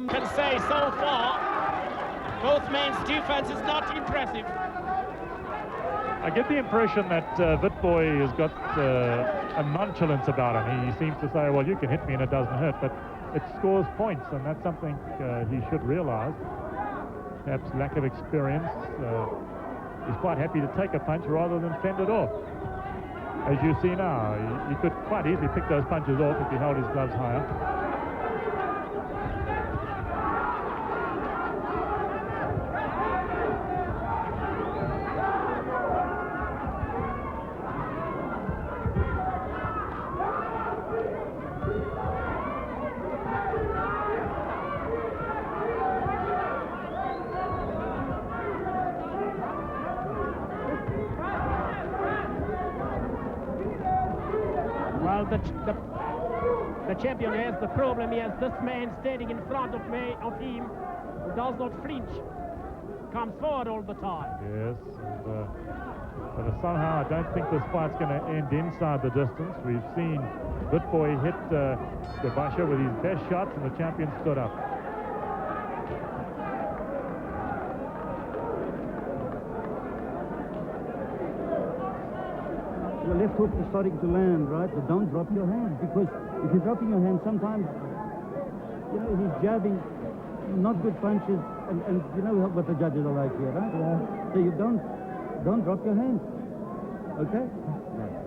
Can say so far, both men's defense is not impressive. I get the impression that Witbooi has got a nonchalance about him. He seems to say, well, you can hit me and it doesn't hurt, but it scores points, and that's something he should realize. Perhaps lack of experience. He's quite happy to take a punch rather than fend it off. As you see now, he could quite easily pick those punches off if he held his gloves higher. The champion has the problem. He has this man standing in front of him who does not flinch, comes forward all the time. Yes, and, but somehow I don't think this fight's going to end inside the distance. We've seen Witbooi hit Ngcebeshe with his best shots, and the champion stood up. The left hook is starting to land, right? But don't drop your hand, because if you're dropping your hand, sometimes, you know, he's jabbing not good punches, and you know what the judges are like here, right? Yeah. So you don't drop your hand. Okay?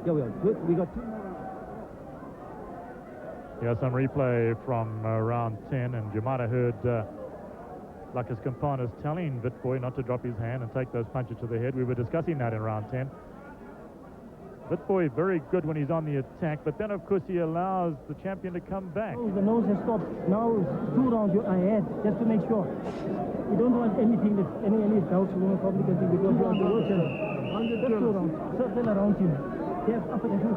Here we are. Good. We got 2 more rounds. Yeah, some replay from round 10, and you might have heard Ngcebeshe telling Witbooi not to drop his hand and take those punches to the head. We were discussing that in round 10. Witbooi very good when he's on the attack, but then of course he allows the champion to come back. Oh, the nose has stopped. Now 2 rounds ahead, just to make sure. We don't want anything that any doubts will probably get because you're on the road. Just 2 rounds. Circle around him. Yes, up against him.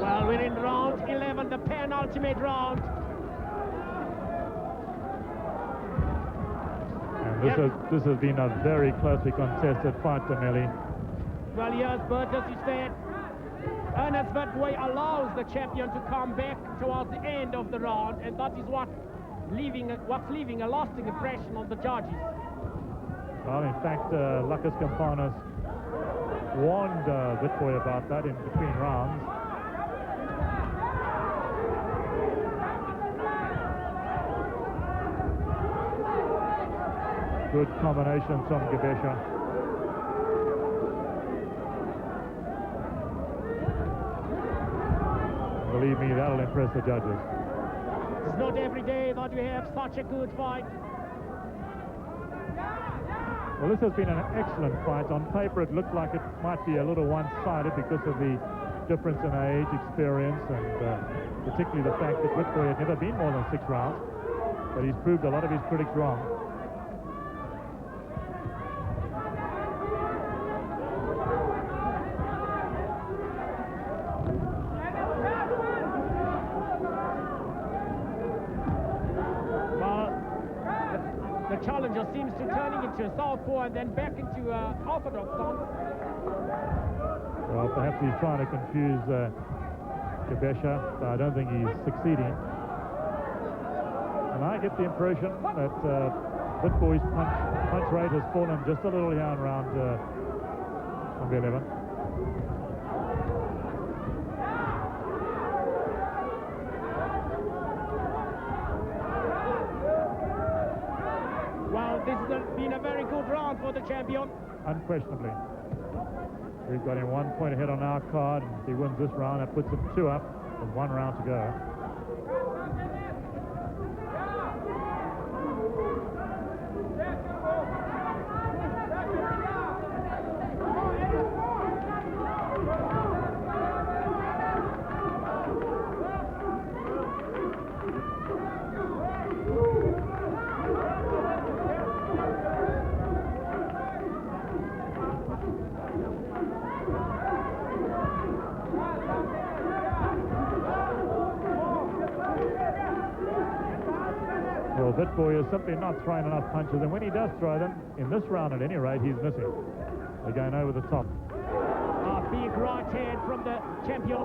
Well, we're in round 11, the penultimate round. This has been a very closely contested fight, Dameli. Well, yes, but as you said, Ernest Witbooi allows the champion to come back towards the end of the round, and that is what's leaving a lasting impression on the judges. Well, in fact, Ngcebeshe warned Witbooi about that in between rounds. Good combination from Ngcebeshe. Believe me, that'll impress the judges. It's not every day that you have such a good fight. Well, this has been an excellent fight. On paper, it looked like it might be a little one-sided because of the difference in age, experience, and particularly the fact that Witbooi had never been more than 6 rounds. But he's proved a lot of his critics wrong. Challenger seems to turning into a southpaw and then back into orthodox stance. Well, perhaps he's trying to confuse Ngcebeshe, but I don't think he's succeeding. And I get the impression that Witboi's punch rate has fallen just a little here in round number 11. This has been a very good round for the champion. Unquestionably. We've got him 1 point ahead on our card, and if he wins this round, that puts him 2 up with 1 round to go. Well, Witbooi is simply not throwing enough punches, and when he does throw them, in this round at any rate, he's missing. They're going over the top. Being big right hand from the champion.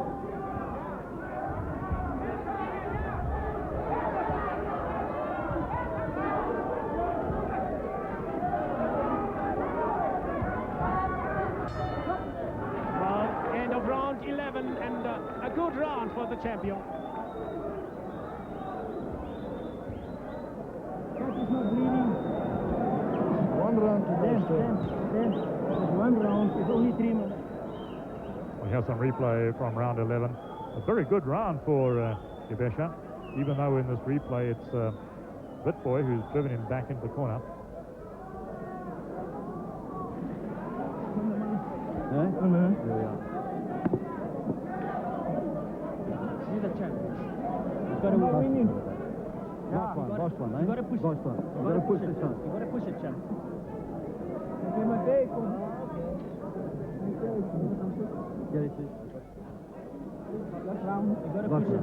Well, end of round 11 and a good round for the champion. He's not bleeding. One round to go still. There's one round. It's only 3 minutes. We have some replay from round 11. A very good round for Ngcebeshe, even though in this replay it's Witbooi who's driven him back into the corner. There we are. See the champ. He's got to win. Boss one, eh? You got to push Boss one. You got to push the shot. You got to push it, champ. Get it, please. You got to push it.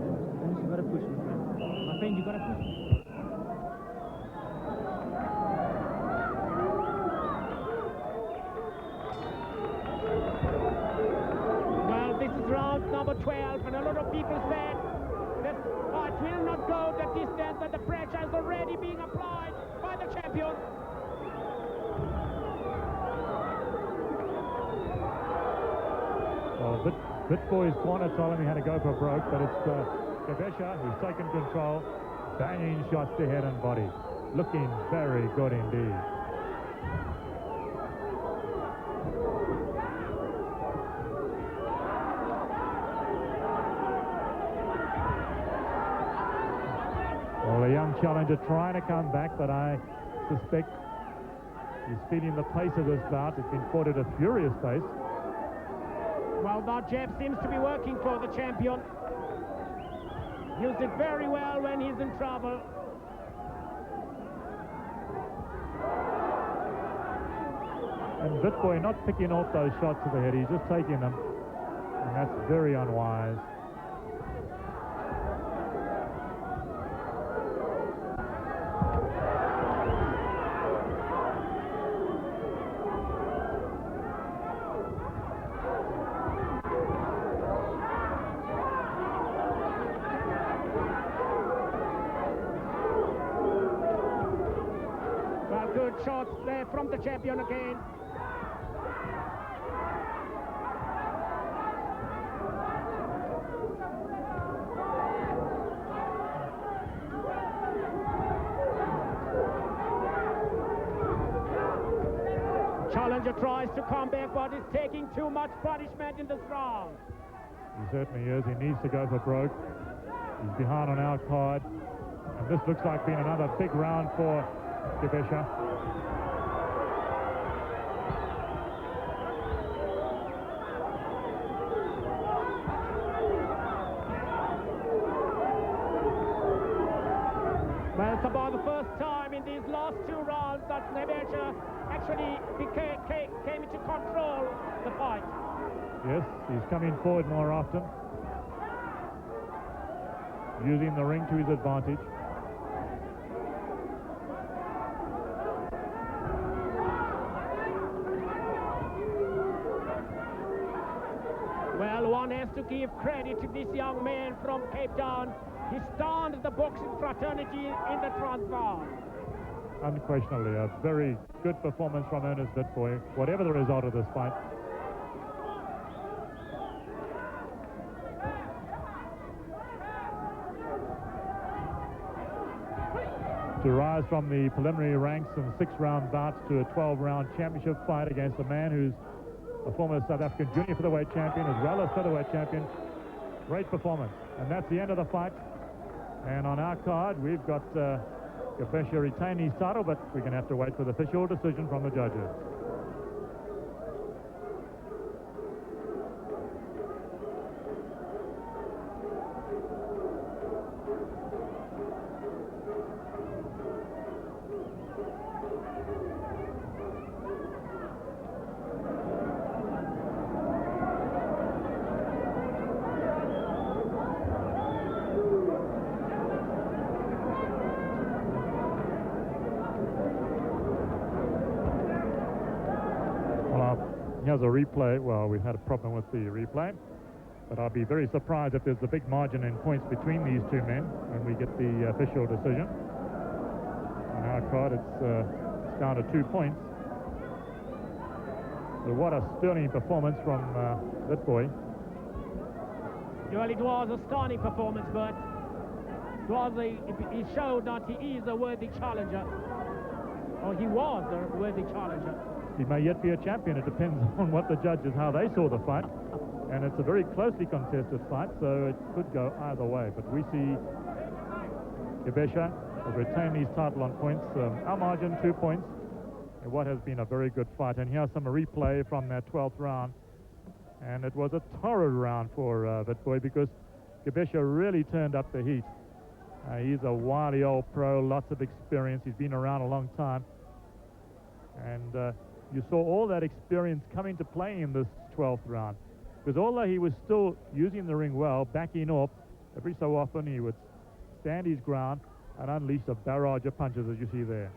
You got to push it, my friend. You got to push it. Well, this is round number 12, and a lot of people said that fight will not go the distance, and the pressure is already being applied by the champion. Well, Witboi's corner told him he had to go for broke, but it's Ngcebeshe who's taken control, banging shots to head and body. Looking very good indeed. Well, the young challenger trying to come back, but I suspect he's feeling the pace of this bout. It's been fought at a furious pace. Well, that jab seems to be working for the champion. Used it very well when he's in trouble. And Witbooi not picking off those shots to the head, he's just taking them. And that's very unwise. Good shots there from the champion again. Challenger tries to come back, but is taking too much punishment in this round. He certainly is. He needs to go for broke. He's behind on our card. And this looks like being another big round for Ngcebeshe. Well, it's about the first time in these last 2 rounds that Ngcebeshe actually came into control the fight. Yes, he's coming forward more often, using the ring to his advantage. Well, one has to give credit to this young man from Cape Town. He stunned the boxing fraternity in the Transvaal. Unquestionably, a very good performance from Ernest Witbooi, whatever the result of this fight. To rise from the preliminary ranks and 6-round bouts to a 12-round championship fight against a man who's a former South African junior featherweight champion as well as featherweight champion. Great performance. And that's the end of the fight. And on our card, we've got Ngcebeshe retaining his title, but we're going to have to wait for the official decision from the judges. here's a replay. Well, we've had a problem with the replay, but I'll be very surprised if there's a big margin in points between these two men when we get the official decision. On our card, it's down to 2 points. So what a sterling performance from Witbooi. Well, it was a stunning performance, but he showed that he is a worthy challenger. Or he was a worthy challenger. He may yet be a champion. It depends on what the judges, how they saw the fight. And it's a very closely contested fight, so it could go either way. But we see Ngcebeshe has retained his title on points. Our margin, 2 points. In what has been a very good fight. And here's some replay from that 12th round. And it was a torrid round for Witbooi, because Ngcebeshe really turned up the heat. He's a wily old pro, lots of experience. He's been around a long time. And you saw all that experience come into play in this 12th round. Because although he was still using the ring well, backing off, every so often he would stand his ground and unleash a barrage of punches, as you see there.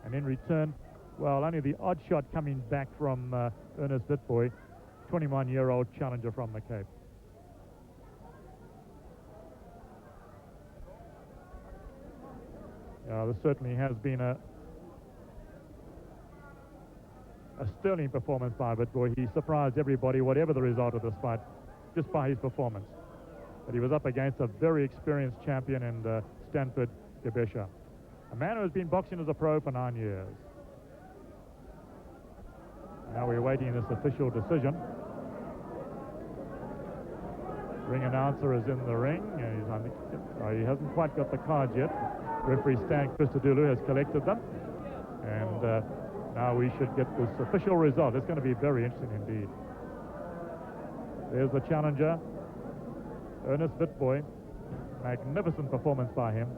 And in return, well, only the odd shot coming back from Ernest Witbooi, 21-year-old challenger from the Cape. This certainly has been a sterling performance by Witbooi. He surprised everybody, whatever the result of this fight, just by his performance. But he was up against a very experienced champion in Stanford Ngcebeshe, a man who has been boxing as a pro for 9 years. Now we're awaiting this official decision. Ring announcer is in the ring. He hasn't quite got the cards yet. Referee Stan Christodoulou has collected them. And now we should get this official result. It's going to be very interesting indeed. There's the challenger, Ernest Witbooi. Magnificent performance by him.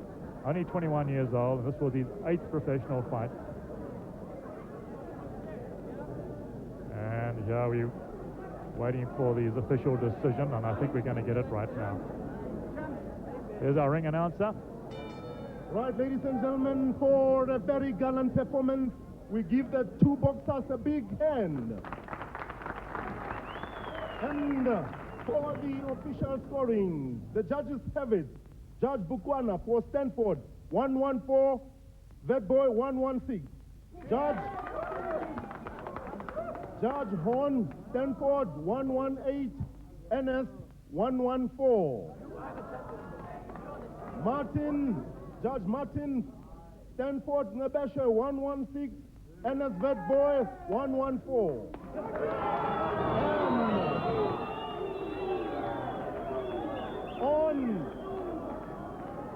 Only 21 years old, and this was his 8th professional fight. And here we're waiting for the official decision, and I think we're going to get it right now. Here's our ring announcer. Right, ladies and gentlemen, for a very gallant performance, we give the two boxers a big hand. And for the official scoring, the judges have it. Judge Bukwana for Stanford, 114, Witbooi, 116. Judge Horn, Stanford, 118, Ernest, 114. Judge Martin, Stanford Ngcebeshe, 116, Ernest Witbooi, 114.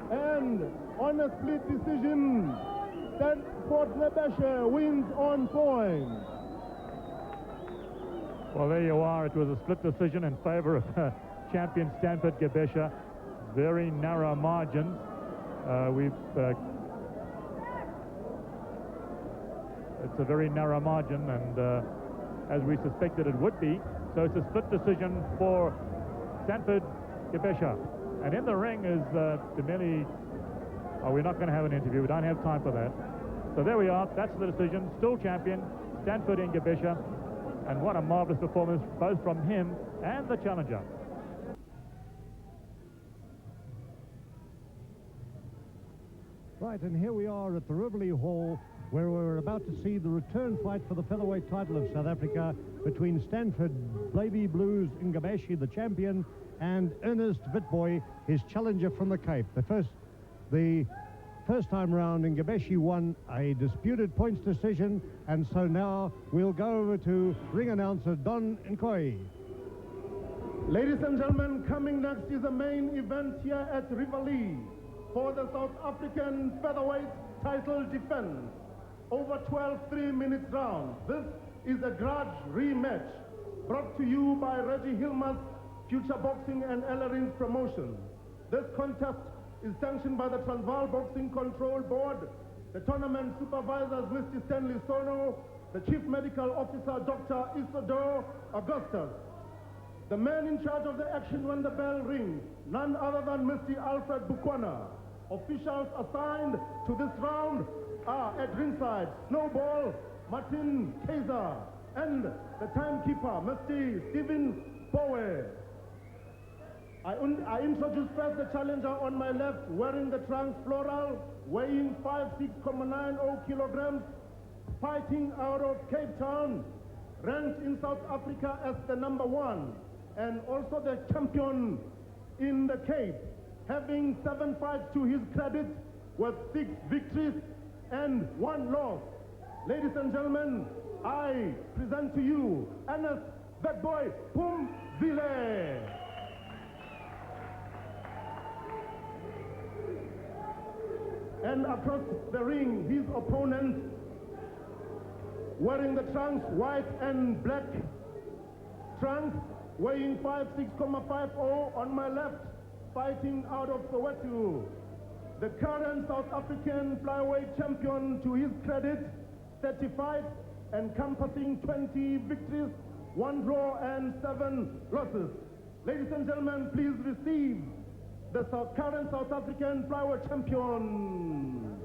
And on a split decision, Stanford Ngcebeshe wins on points. Well, there you are. It was a split decision in favor of champion Stanford Ngcebeshe. Very narrow margins. It's a very narrow margin, and as we suspected it would be. So it's a split decision for Stanford Ngcebeshe. And in the ring is Demeli. Oh, we're not going to have an interview. We don't have time for that. So there we are. That's the decision. Still champion, Stanford Ngcebeshe. And what a marvelous performance, both from him and the challenger. Right, and here we are at the Riverlea Hall, where we're about to see the return fight for the featherweight title of South Africa between Stanford Baby Blues Ngcebeshe, the champion, and Ernest Witbooi, his challenger from the Cape. The first time round, Ngcebeshe won a disputed points decision, and so now we'll go over to ring announcer Don Nkoi. Ladies and gentlemen, coming next is the main event here at Riverlea for the South African featherweight title defense. Over 12 3-minute rounds. This is a grudge rematch brought to you by Reggie Hilmer's Future Boxing and Ellerins Promotion. This contest is sanctioned by the Transvaal Boxing Control Board, the tournament supervisors Mr. Stanley Sono, the Chief Medical Officer Dr. Isidore Augustus. The man in charge of the action when the bell rings, none other than Mr. Alfred Bukwana. Officials assigned to this round are at ringside, Snowball, Martin Kaiser, and the timekeeper, Mr. Stephen Bowe. I introduce first the challenger on my left, wearing the trunks floral, weighing 56.90 kilograms, fighting out of Cape Town, ranked in South Africa as the #1, and also the champion in the Cape, having 7 fights to his credit, with 6 victories and 1 loss. Ladies and gentlemen, I present to you Ernest Witbooi Phumzile. And across the ring, his opponent, wearing the trunks, white and black trunks, weighing 56.50 on my left, fighting out of Soweto. The current South African flyweight champion, to his credit, 30 fights, encompassing 20 victories, 1 draw and 7 losses. Ladies and gentlemen, please receive the current South African flyweight champion,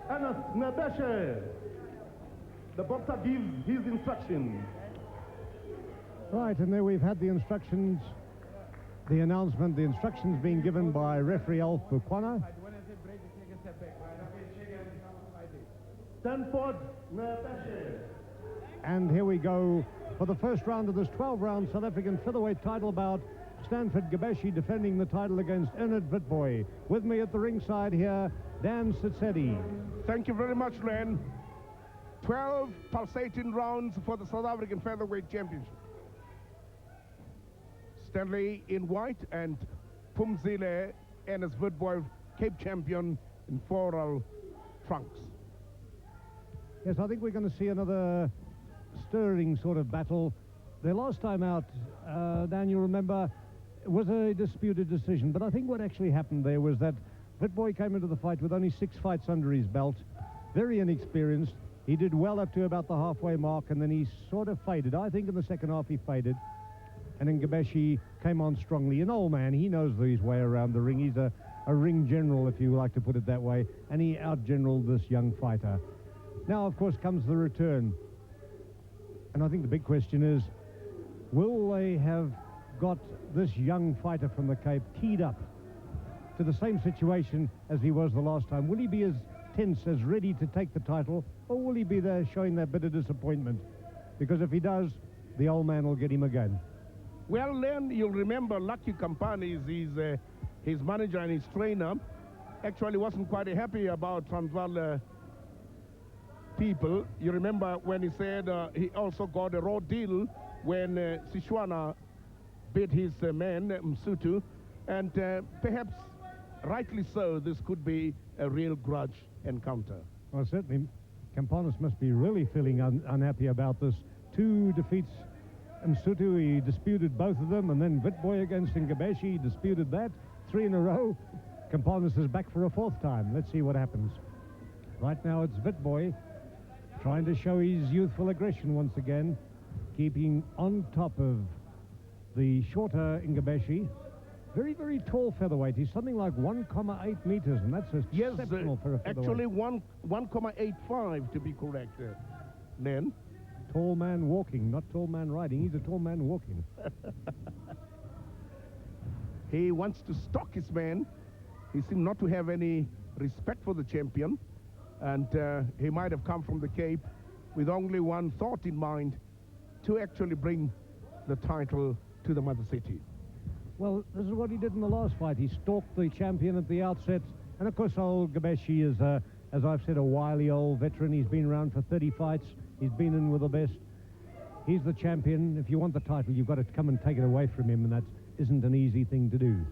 Ernest Ngcebeshe. The boxer gives his instructions. Right, and there we've had the instructions, the announcement, the instructions being given by referee Alf Bukwana. Stanford Ngcebeshe. And here we go for the first round of this 12-round South African featherweight title bout. Stanford Ngcebeshe defending the title against Ernest Witbooi. With me at the ringside here, Dan Sitsedi. Thank you very much, Len. 12 pulsating rounds for the South African Featherweight Championship. Stanley in white and Phumzile, Ernest Witbooi, Cape champion in floral trunks. Yes, I think we're going to see another stirring sort of battle. The last time out, Dan, you remember, it was a disputed decision, but I think what actually happened there was that Witbooi came into the fight with only 6 fights under his belt, very inexperienced. He did well up to about the halfway mark, and then he sort of faded. I think in the second half he faded, and then Ngcebeshe came on strongly. An old man, he knows his way around the ring. He's a ring general, if you like to put it that way, and he out-generaled this young fighter. Now, of course, comes the return. And I think the big question is, will they have got this young fighter from the Cape teed up to the same situation as he was the last time? Will he be as tense, as ready to take the title, or will he be there showing that bit of disappointment? Because if he does, the old man will get him again. Well, Len, you'll remember Lucky Campani, his manager and his trainer, actually wasn't quite happy about Transvaal people. You remember when he said he also got a raw deal when Sishwana beat his man, Msutu, and perhaps rightly so, this could be a real grudge encounter. Well, certainly, Campanis must be really feeling unhappy about this. 2 defeats Msutu, he disputed both of them, and then Witbooi against Ngcebeshe, he disputed that. 3 in a row. Campanis is back for a 4th time. Let's see what happens. Right now it's Witbooi trying to show his youthful aggression once again, keeping on top of the shorter Ngcebeshe. Very, very tall featherweight. He's something like 1.8 meters, and that's exceptional for a featherweight. Actually 1.85 to be correct, Len. Tall man walking, not tall man riding. He's a tall man walking. He wants to stalk his man. He seemed not to have any respect for the champion, and he might have come from the Cape with only one thought in mind, to actually bring the title to the mother city. Well, this is what he did in the last fight. He stalked the champion at the outset. And of course, old Ngcebeshe is, as I've said, a wily old veteran. He's been around for 30 fights. He's been in with the best. He's the champion. If you want the title, you've got to come and take it away from him, and that isn't an easy thing to do.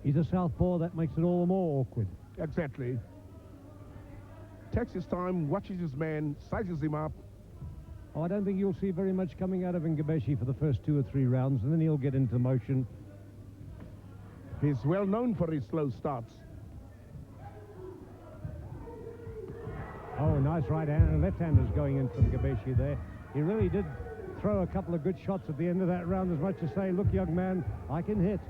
He's a southpaw. That makes it all the more awkward. Exactly. Takes his time, watches his man, sizes him up. Oh, I don't think you'll see very much coming out of Ngcebeshe for the first 2 or 3 rounds, and then he'll get into motion. He's well known for his slow starts. Oh, nice right hand and left-handers going in from Ngcebeshe there. He really did throw a couple of good shots at the end of that round, as much as say, look, young man, I can hit.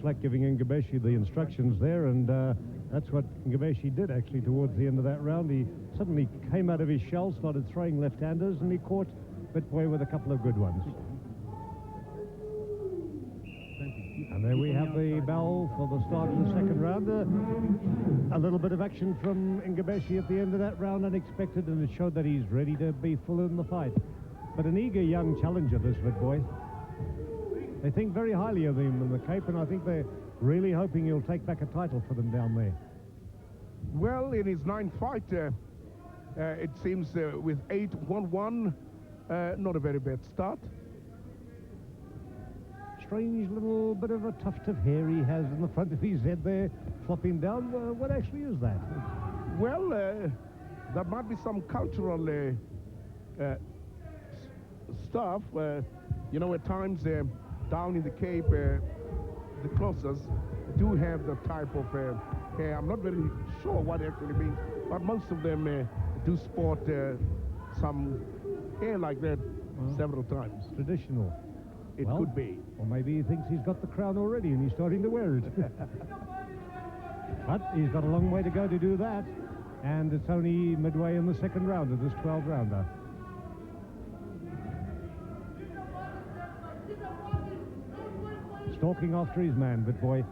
slack giving Ngcebeshe the instructions there, and that's what Ngcebeshe did actually towards the end of that round. He suddenly came out of his shell, started throwing left-handers, and he caught Witbooi with a couple of good ones. And there we have the bell for the start of the second round. A little bit of action from Ngcebeshe at the end of that round, unexpected, and it showed that he's ready to be full in the fight. But an eager young challenger, this Witbooi. They think very highly of him in the Cape, and I think they're really hoping he'll take back a title for them down there. Well, in his ninth fight, it seems with 8-1-1, not a very bad start. Strange little bit of a tuft of hair he has in the front of his head there, flopping down. What actually is that? Well, there might be some cultural stuff. You know, at times down in the Cape, the closers do have the type of hair. I'm not very sure what it actually means, but most of them do sport some hair like that several times. Traditional. It could be. Or maybe he thinks he's got the crown already and he's starting to wear it. But he's got a long way to go to do that. And it's only midway in the second round of this 12-rounder. Stalking after his man, Witbooi.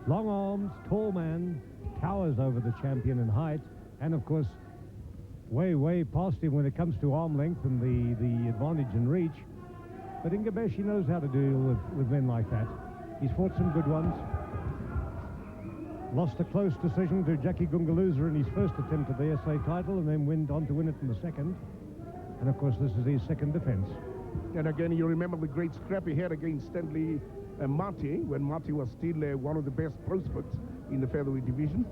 Long arms, tall man, towers over the champion in height. And, of course, way, way past him when it comes to arm length and the advantage in reach. But Ngcebeshe knows how to deal with men like that. He's fought some good ones. Lost a close decision to Jackie Gungaluza in his first attempt at the SA title, and then went on to win it in the second. And, of course, this is his second defense. And again, you remember the great scrap he had against Stanley Marty, when Marty was still one of the best prospects in the featherweight division.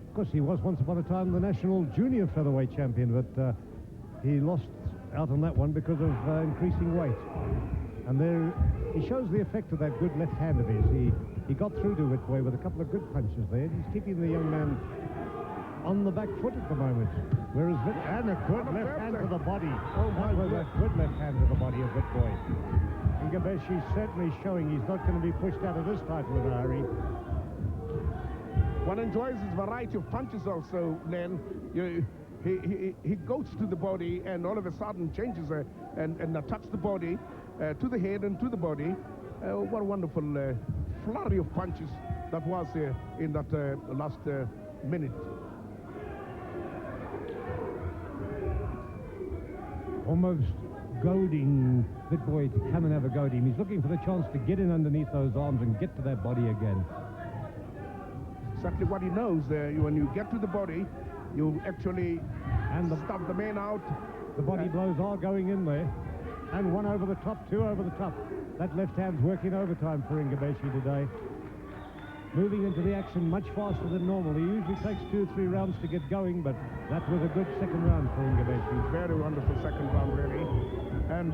Of course, he was once upon a time the national junior featherweight champion, but he lost out on that one because of increasing weight. And there he shows the effect of that good left hand of his. He got through to Witbooi with a couple of good punches there. He's keeping the young man on the back foot at the moment. Whereas and a good left hand to the body. Oh my God, a good left hand to the body of Witbooi. Ngcebeshe certainly showing he's not going to be pushed out of this title in a hurry. One enjoys his variety of punches also, Len. He goes to the body and all of a sudden changes and attacks the body to the head and to the body. What a wonderful flurry of punches that was in that last minute. Almost goading Witbooi to come and have a go at him. He's looking for the chance to get in underneath those arms and get to that body again. Exactly what he knows. When you get to the body, you actually stop the man out. The body blows are going in there. And one over the top, two over the top. That left hand's working overtime for Ngcebeshe today. Moving into the action much faster than normal. He usually takes 2 or 3 rounds to get going, but that was a good second round for Ngcebeshe. Very wonderful second round, really. And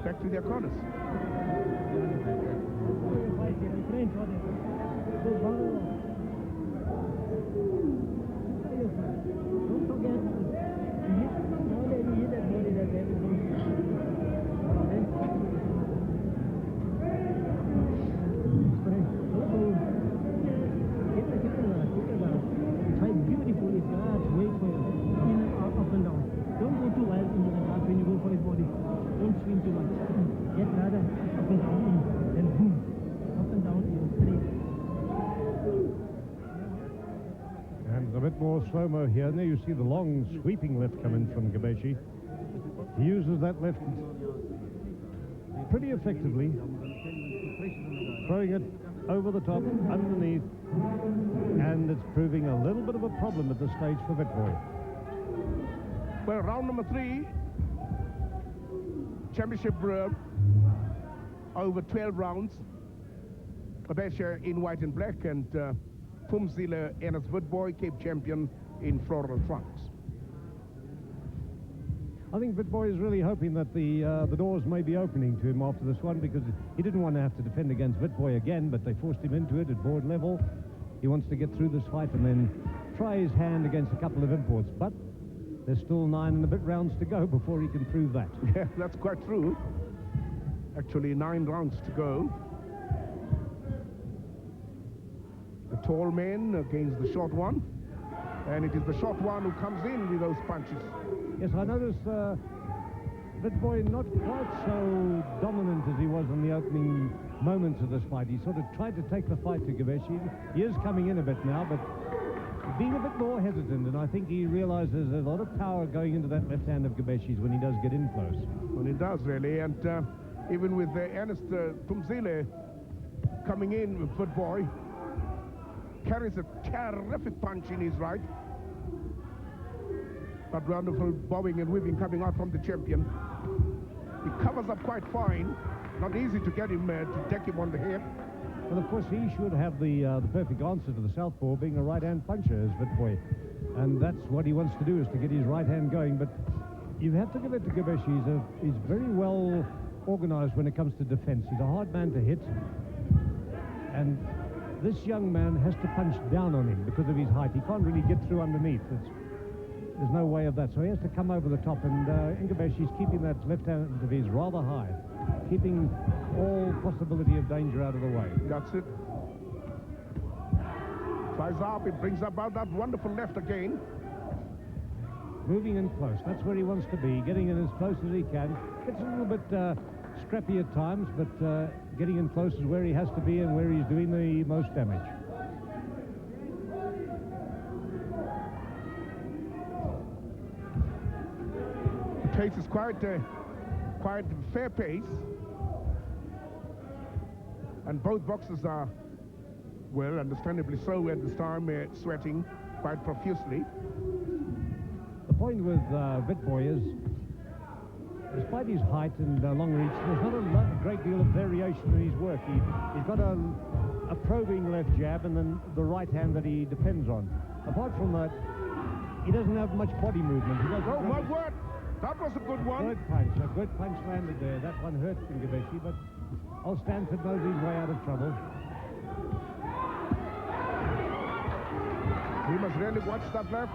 back to their corners. More slow-mo here. Now you see the long sweeping left come in from Ngcebeshe. He uses that left pretty effectively, throwing it over the top, underneath, and it's proving a little bit of a problem at this stage for Witbooi. Well, round number 3, championship over 12 rounds. Ngcebeshe in white and black, and Pumzile Ernest Witbooi, Cape champion in floral trunks. I think Witbooi is really hoping that the doors may be opening to him after this one, because he didn't want to have to defend against Witbooi again, but they forced him into it at board level. He wants to get through this fight and then try his hand against a couple of imports, but there's still 9 and a bit rounds to go before he can prove that. Yeah, that's quite true. Actually, 9 rounds to go. The tall man against the short one. And it is the short one who comes in with those punches. Yes, I noticed Witbooi not quite so dominant as he was in the opening moments of this fight. He sort of tried to take the fight to Ngcebeshe. He is coming in a bit now, but being a bit more hesitant, and I think he realizes there's a lot of power going into that left hand of Ngcebeshe's when he does get in close. Well, he does, really. And even with Ernest Witbooi coming in with Witbooi, carries a terrific punch in his right. But wonderful bobbing and weaving coming out from the champion. He covers up quite fine. Not easy to get him, to deck him on the head. Well, of course, he should have the perfect answer to the southpaw, being a right-hand puncher, as Witbooi. And that's what he wants to do, is to get his right hand going. But you have to give it to Ngcebeshe. He's very well organized when it comes to defense. He's a hard man to hit. And this young man has to punch down on him because of his height. He can't really get through underneath. There's no way of that. So he has to come over the top. And Ngcebeshe's keeping that left hand of his rather high, keeping all possibility of danger out of the way. That's it. Tries up, it brings about that wonderful left again. Moving in close. That's where he wants to be, getting in as close as he can. It's a little bit scrappy at times, but getting in close is where he has to be and where he's doing the most damage. The pace is quite fair pace. And both boxers are, well, understandably so at this time, sweating quite profusely. The point with Witbooi is, despite his height and long reach, there's not a great deal of variation in his work. He's got a probing left jab and then the right hand that he depends on. Apart from that, he doesn't have much body movement. Oh, my word! That was a good one. Good punch. A good punch landed there. That one hurt Ngcebeshe, but old Stanford knows his way out of trouble. He must really watch that left.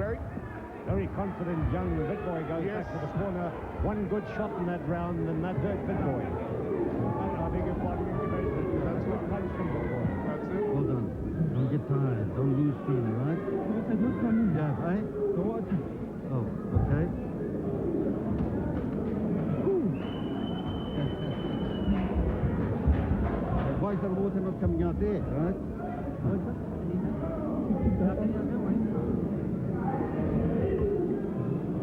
Very confident young Witbooi goes back to the corner. One good shot in that round, and that hurt Witbooi. I think it's one Ngcebeshe. That's a good punch from Witbooi. That's it. Hold on. Don't get tired. Don't lose steam, right? It's a good one. Yeah, right? So what? Oh, okay. Why is the water not coming out there, right?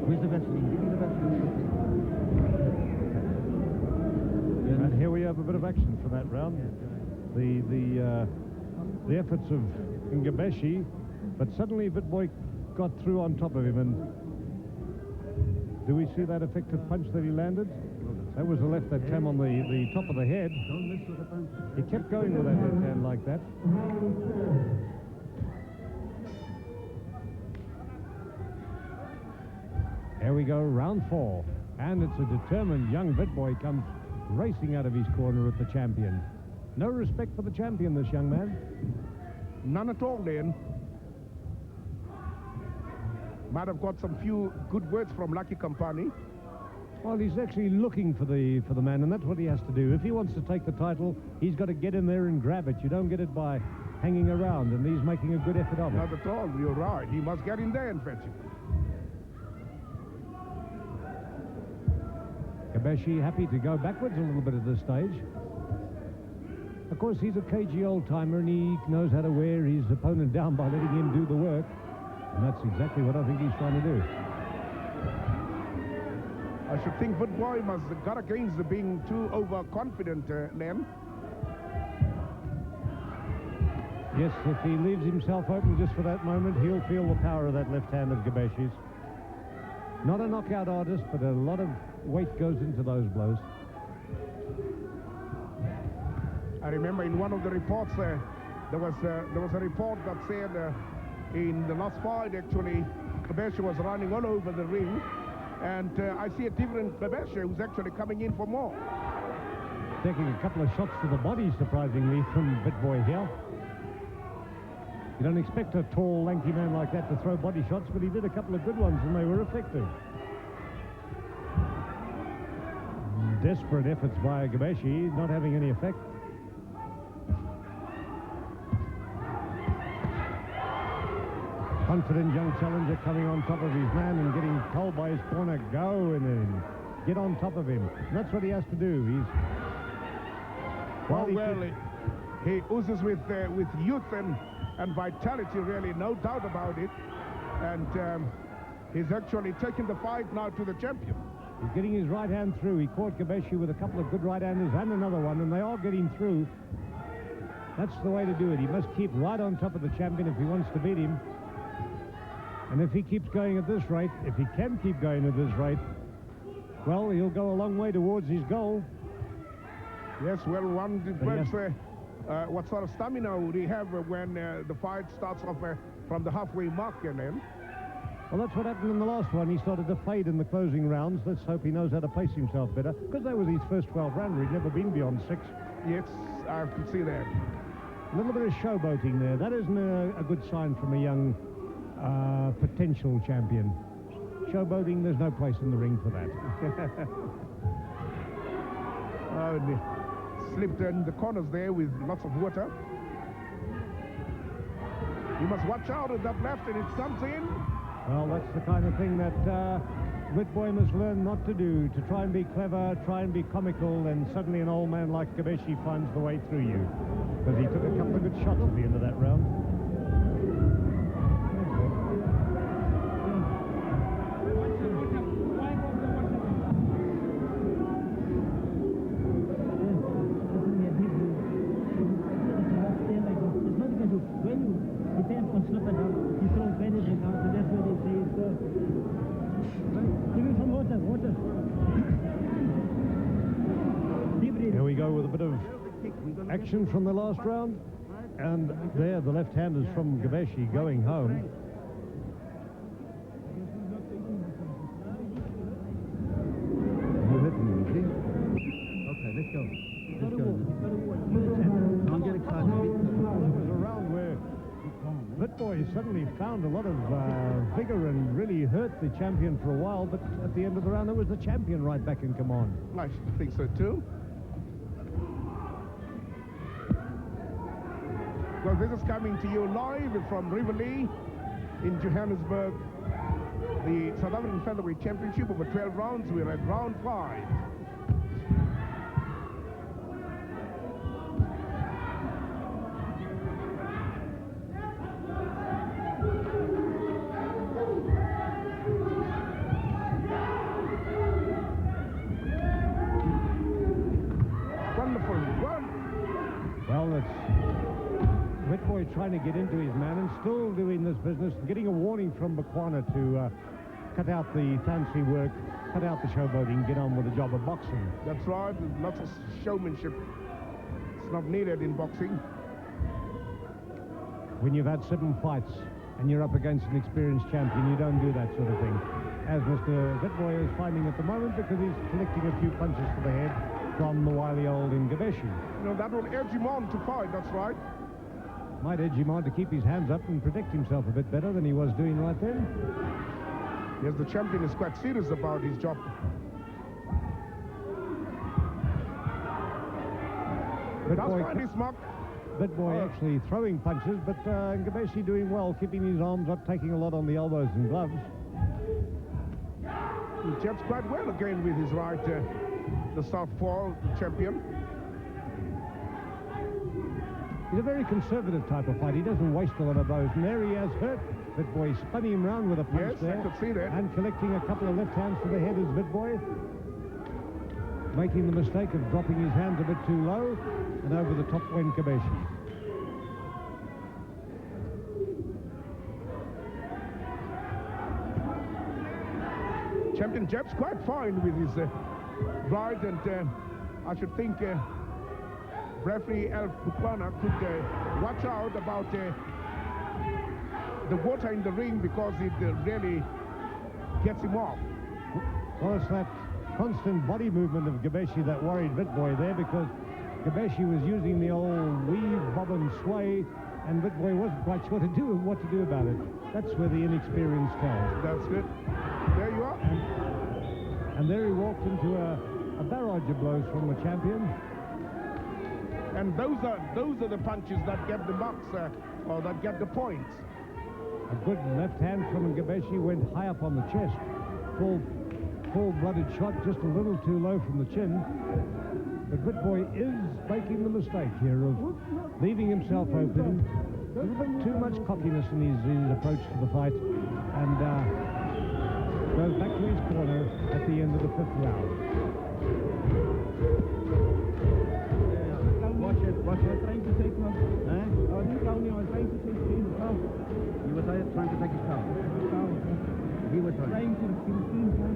Where's the Vaseline? Give me the Vaseline. And here we have a bit of action for that round. The efforts of Ngcebeshe, but suddenly Witbooi got through on top of him. And do we see that effective punch that he landed? That was the left that came on the top of the head. Don't miss with the punch. He kept going with that left hand like that. Here we go, round 4. And it's a determined young Witbooi comes racing out of his corner at the champion. No respect for the champion, this young man. None at all, then. Might have got some few good words from Lucky Company. Well, he's actually looking for the man, and that's what he has to do. If he wants to take the title, he's got to get in there and grab it. You don't get it by hanging around, and he's making a good effort of it. Not at all, you're right. He must get in there and fetch it. Ngcebeshe happy to go backwards a little bit at this stage. Of course, he's a cagey old-timer, and he knows how to wear his opponent down by letting him do the work. And that's exactly what I think he's trying to do. I should think Witbooi must have got against being too overconfident, Len. Yes, if he leaves himself open just for that moment, he'll feel the power of that left hand of Ngcebeshe's. Not a knockout artist, but a lot of weight goes into those blows. I remember in one of the reports, there was a report that said in the last fight, actually, Ngcebeshe was running all over the ring. And I see a different Ngcebeshe who's actually coming in for more. Taking a couple of shots to the body, surprisingly, from Witbooi here. You don't expect a tall, lanky man like that to throw body shots, but he did a couple of good ones, and they were effective. Desperate efforts by Ngcebeshe, not having any effect. confident young challenger coming on top of his man and getting told by his corner, go, and then get on top of him. And that's what he has to do. He's... He oozes with youth and vitality, really, no doubt about it. And he's actually taking the fight now to the champion. He's getting his right hand through. He caught Ngcebeshe with a couple of good right-handers and another one, and they are getting through. That's the way to do it. He must keep right on top of the champion if he wants to beat him. And if he keeps going at this rate, if he can keep going at this rate, well, he'll go a long way towards his goal. Yes, well, one depends what sort of stamina would he have when the fight starts off from the halfway mark and then. Well, that's what happened in the last one. He started to fade in the closing rounds. Let's hope he knows how to place himself better, because that was his first 12-rounder. He'd never been beyond 6. Yes, I can see that. A little bit of showboating there. That isn't a good sign from a young potential champion. Showboating, there's no place in the ring for that. Slipped in the corners there with lots of water. You must watch out with that left, and it comes in. Well, that's the kind of thing that Witbooi must learn not to do, to try and be clever, try and be comical, and suddenly an old man like Ngcebeshe finds the way through you. Because he took a couple of good shots at the end of that round. Here we go with a bit of action from the last round. And there, the left-handers from Ngcebeshe going home. You hit me, you see? Okay, let's go. Let's go. Don't get excited. It was a round where Witbooi suddenly found a lot of vigor and really hurt the champion for a while, but at the end of the round, it was the champion right back in command. I think so too. Well, this is coming to you live from Riverlea in Johannesburg. The South African Featherweight Championship over 12 rounds. We're at round 5. Wonderful run. Well, it's Witbooi trying to get into his man and still doing this business, getting a warning from Bakwana to cut out the fancy work, cut out the showboating, get on with the job of boxing. That's right, lots of showmanship. It's not needed in boxing. When you've had 7 fights and you're up against an experienced champion, you don't do that sort of thing. As Mr. Witbooi is finding at the moment, because he's collecting a few punches to the head from the wily old Ngcebeshe. You know, that will urge him on to fight, that's right. Might edge him on to keep his hands up and protect himself a bit better than he was doing right then. Yes, the champion is quite serious about his job. Witbooi actually throwing punches, but Ngcebeshe doing well, keeping his arms up, taking a lot on the elbows and gloves. He jabs quite well again with his right, the southpaw champion. He's a very conservative type of fight. He doesn't waste a lot of those. And there he has hurt Witbooi, spinning him round with a punch there. I could see that. And collecting a couple of left hands to the head is Witbooi. Making the mistake of dropping his hands a bit too low. And over the top went Ngcebeshe. Champion jabs quite fine with his right, and I should think referee Bakwana could watch out about the water in the ring, because it really gets him off. Well, it's that constant body movement of Ngcebeshe that worried Witbooi there, because Ngcebeshe was using the old weave, bob and sway, and Witbooi wasn't quite sure what to do about it. That's where the inexperience tells. That's good. There you are. And there he walked into a barrage of blows from the champion. And those are the punches that get the marks, or that get the points. A good left hand from Ngcebeshe went high up on the chest. Full-blooded shot, just a little too low from the chin. But Witbooi is making the mistake here of leaving himself open. A little bit too much cockiness in his approach to the fight. And goes back to his corner at the end of the 5th round. What you were trying to say, Club? Eh? I didn't tell me I was trying to say his cow. You were trying to take his cow? He was trying to kill his cow.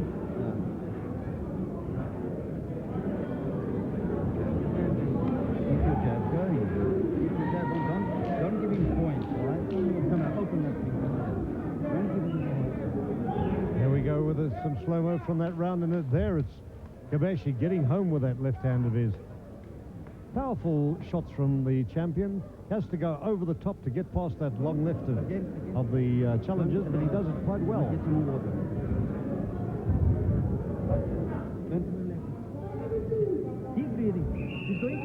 Keep your jab going. Keep your jab on. Don't give him points, all right? You're going to open that thing. Don't give him points. Here we go with some slow-mo from that round, and there it's Ngcebeshe getting home with that left hand of his. Powerful shots from the champion. Has to go over the top to get past that long left of the challengers, but he does it quite well. Get some water. Keep breathing. He's feeling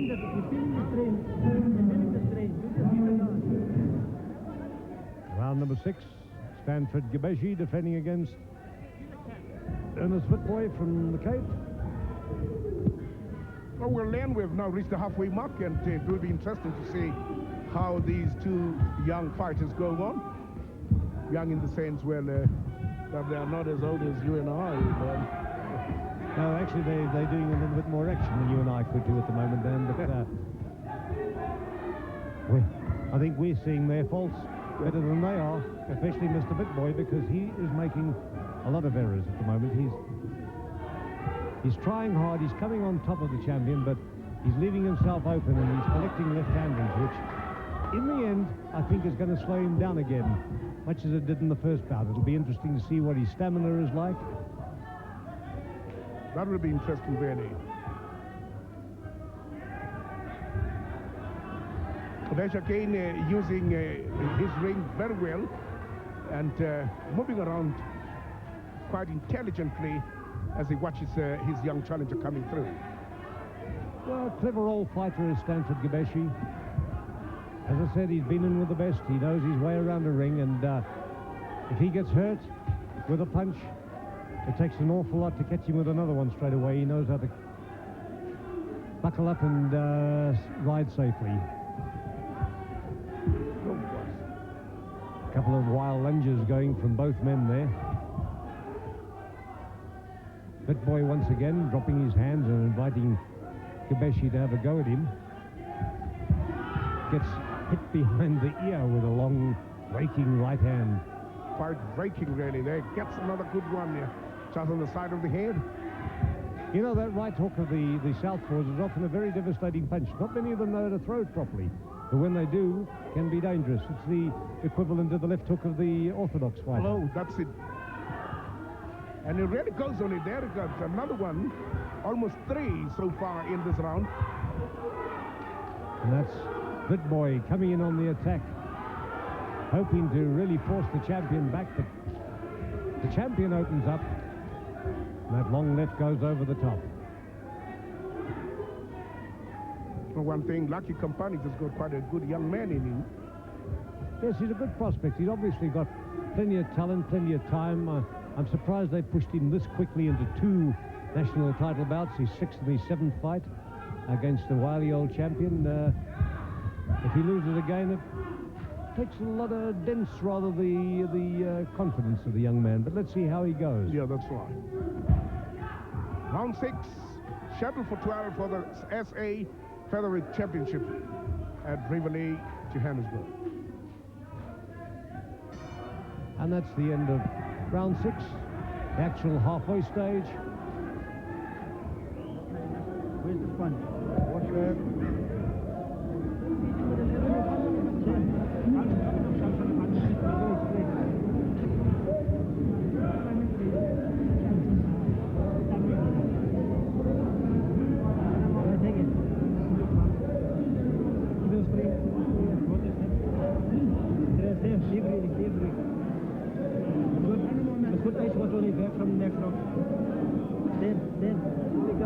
the strain. He's feeling the strain. Round number 6. Stanford Ngcebeshe defending against Ernest Witbooi from the Cape. Well, Len, we've now reached the halfway mark, and it will be interesting to see how these two young fighters go on. Young in the sense, well, that they are not as old as you and I. No, actually, they're doing a little bit more action than you and I could do at the moment, Dan. But I think we're seeing their faults better than they are, especially Mr. Witbooi, because he is making a lot of errors at the moment. He's trying hard, he's coming on top of the champion, but he's leaving himself open and he's collecting left-handers, which in the end I think is going to slow him down again, much as it did in the first bout. It'll be interesting to see what his stamina is like. That will be interesting, really. Ngcebeshe again using his ring very well and moving around quite intelligently as he watches his young challenger coming through. Well, clever old fighter is Stanford Ngcebeshe. As I said, he's been in with the best. He knows his way around a ring, and if he gets hurt with a punch, it takes an awful lot to catch him with another one straight away. He knows how to buckle up and ride safely. A couple of wild lunges going from both men there. Witbooi once again dropping his hands and inviting Ngcebeshe to have a go at him. Gets hit behind the ear with a long, raking right hand. Quite raking, really. There gets another good one there, just on the side of the head. You know, that right hook of the southpaws is often a very devastating punch. Not many of them know how to throw it properly, but when they do, can be dangerous. It's the equivalent of the left hook of the orthodox fighter. Oh, that's it. And it really goes on it there. It got another one, almost 3 so far in this round. And that's Witbooi coming in on the attack, hoping to really force the champion back, but the champion opens up, and that long left goes over the top. For one thing, Lucky Company has got quite a good young man in him. Yes, he's a good prospect. He's obviously got plenty of talent, plenty of time. I'm surprised they pushed him this quickly into 2 national title bouts. His 6th and his 7th fight against the wily old champion. If he loses again, it takes a lot of dents, rather, the confidence of the young man. But let's see how he goes. Yeah, that's right. Round 6, scheduled for 12 for the SA Featherweight Championship at Riverlea, Johannesburg. And that's the end of round 6, the actual halfway stage. Where's the sponge? Watch her.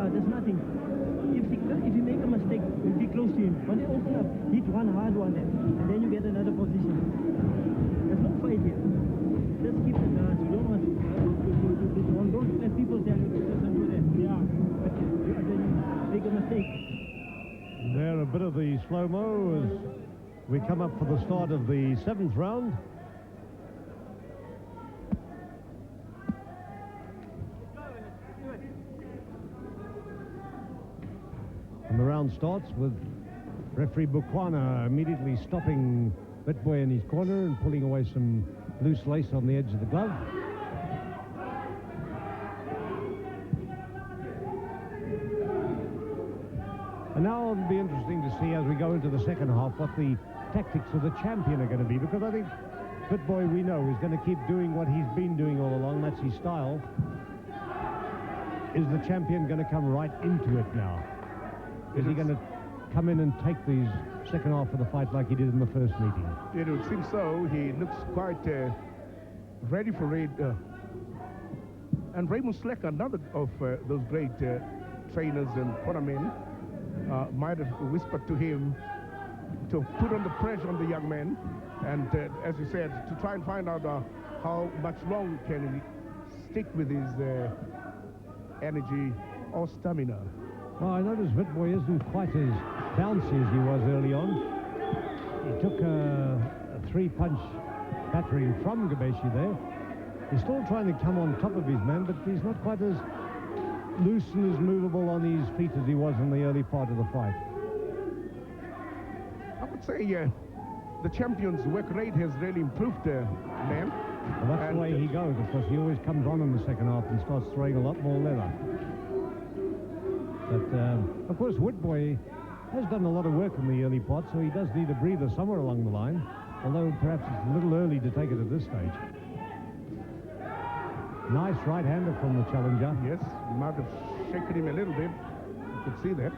There's nothing. If you make a mistake, be close to him. When they open up, hit one hard one there, and then you get another position. There's no fight here. Let's keep the dance. You don't want to, don't let people tell you this and do that. Yeah. But then you make a mistake. There, a bit of the slow-mo as we come up for the start of the 7th round. And the round starts with referee Bukwana immediately stopping Witbooi in his corner and pulling away some loose lace on the edge of the glove. And now it'll be interesting to see as we go into the second half what the tactics of the champion are going to be, because I think Witbooi, we know, is going to keep doing what he's been doing all along. That's his style. Is the champion going to come right into it now? Is he going to come in and take these second half of the fight like he did in the first meeting? It would seem so. He looks quite ready for it. And Raymond Sleck, another of those great trainers and cornermen, might have whispered to him to put on the pressure on the young man, and as you said, to try and find out how much longer can he stick with his energy or stamina. Well, I noticed Witbooi isn't quite as bouncy as he was early on. He took a 3-punch battering from Ngcebeshe there. He's still trying to come on top of his man, but he's not quite as loose and as movable on his feet as he was in the early part of the fight. I would say the champion's work rate has really improved, man. Well, that's the way he goes. Of course, he always comes on in the second half and starts throwing a lot more leather. But, of course, Witbooi has done a lot of work in the early part, so he does need a breather somewhere along the line, although perhaps it's a little early to take it at this stage. Nice right-hander from the challenger. Yes, he might have shaken him a little bit. You could see that.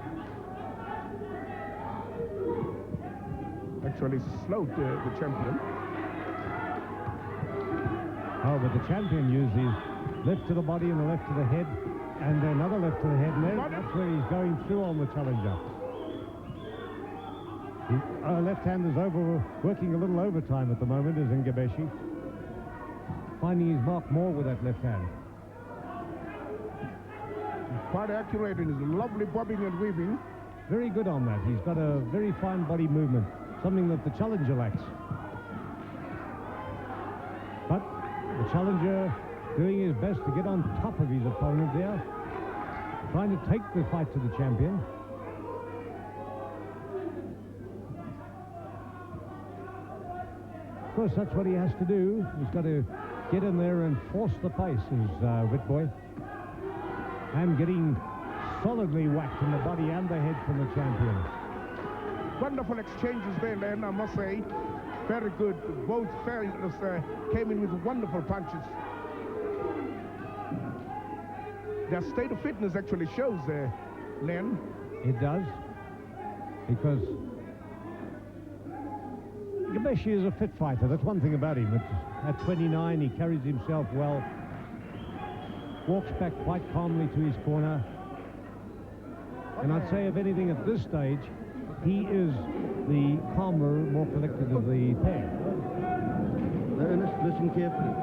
Actually slowed the champion. Oh, but the champion used his left to the body and the left to the head, and another left to the head, and that's where he's going through on the challenger. His left hand is working a little overtime at the moment, is Ngcebeshe. Finding his mark more with that left hand. He's quite accurate in his lovely bobbing and weaving. Very good on that. He's got a very fine body movement, something that the challenger lacks. But the challenger doing his best to get on top of his opponent there, trying to take the fight to the champion. Of course, that's what he has to do. He's got to get in there and force the pace, is Witbooi. And getting solidly whacked in the body and the head from the champion. Wonderful exchanges there, Len, I must say. Very good. Both fighters came in with wonderful punches. Their state of fitness actually shows, Len. It does. Because Ngcebeshe is a fit fighter. That's one thing about him. At 29, he carries himself well. Walks back quite calmly to his corner. And I'd say, if anything, at this stage, he is the calmer, more collected of the pair. Ernest, listen carefully.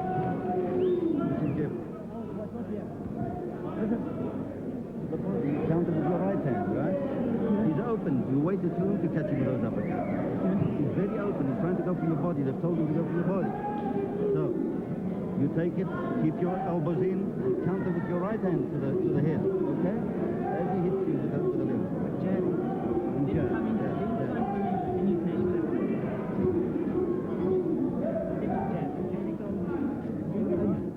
Listen carefully. You counted with your right hand, right? He's open. You waited too long to catch him with those uppercuts. He's very open. He's trying to go for your body. They've told him to go for your body. So, you take it, keep your elbows in, and counter with your right hand to the head, okay? As he hits you with the left. Jab. And jab.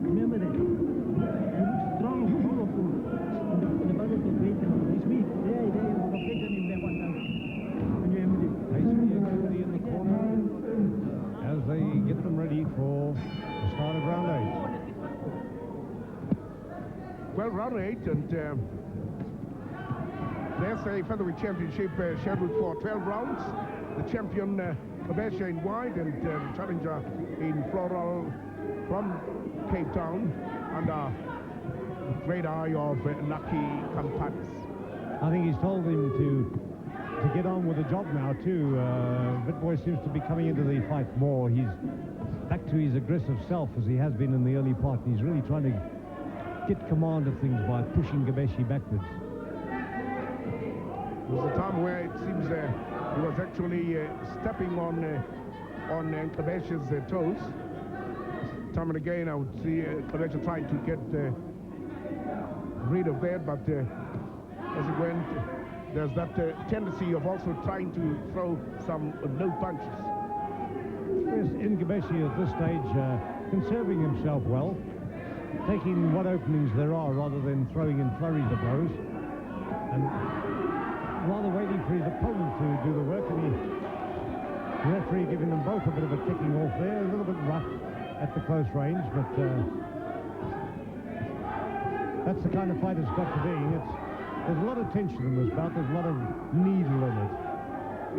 Remember that. You look strong, powerful. And the battle was great. He's weak. There, you have taken him there one time. And you have him. Nicely in the corner as they get them ready for the start of round 8. Well, round 8, and there's a featherweight championship scheduled for 12 rounds. The champion, Ngcebeshe in white, and the challenger in floral from Cape Town, under the great eye of Lucky Campanis. I think he's told him to get on with the job now too. Witbooi seems to be coming into the fight more. He's back to his aggressive self as he has been in the early part. And he's really trying to get command of things by pushing Ngcebeshe backwards. There was a time where it seems he was actually stepping on Ngcebeshe's toes. Time and again, I would see Ngcebeshe trying to get rid of that, but as it went, there's that tendency of also trying to throw some no punches. Yes, Ngcebeshe at this stage conserving himself well, taking what openings there are rather than throwing in flurries of blows, and rather waiting for his opponent to do the work. And the referee giving them both a bit of a kicking off there, a little bit rough at the close range, but that's the kind of fight it's got to be. There's a lot of tension in this bout. There's a lot of needle in it.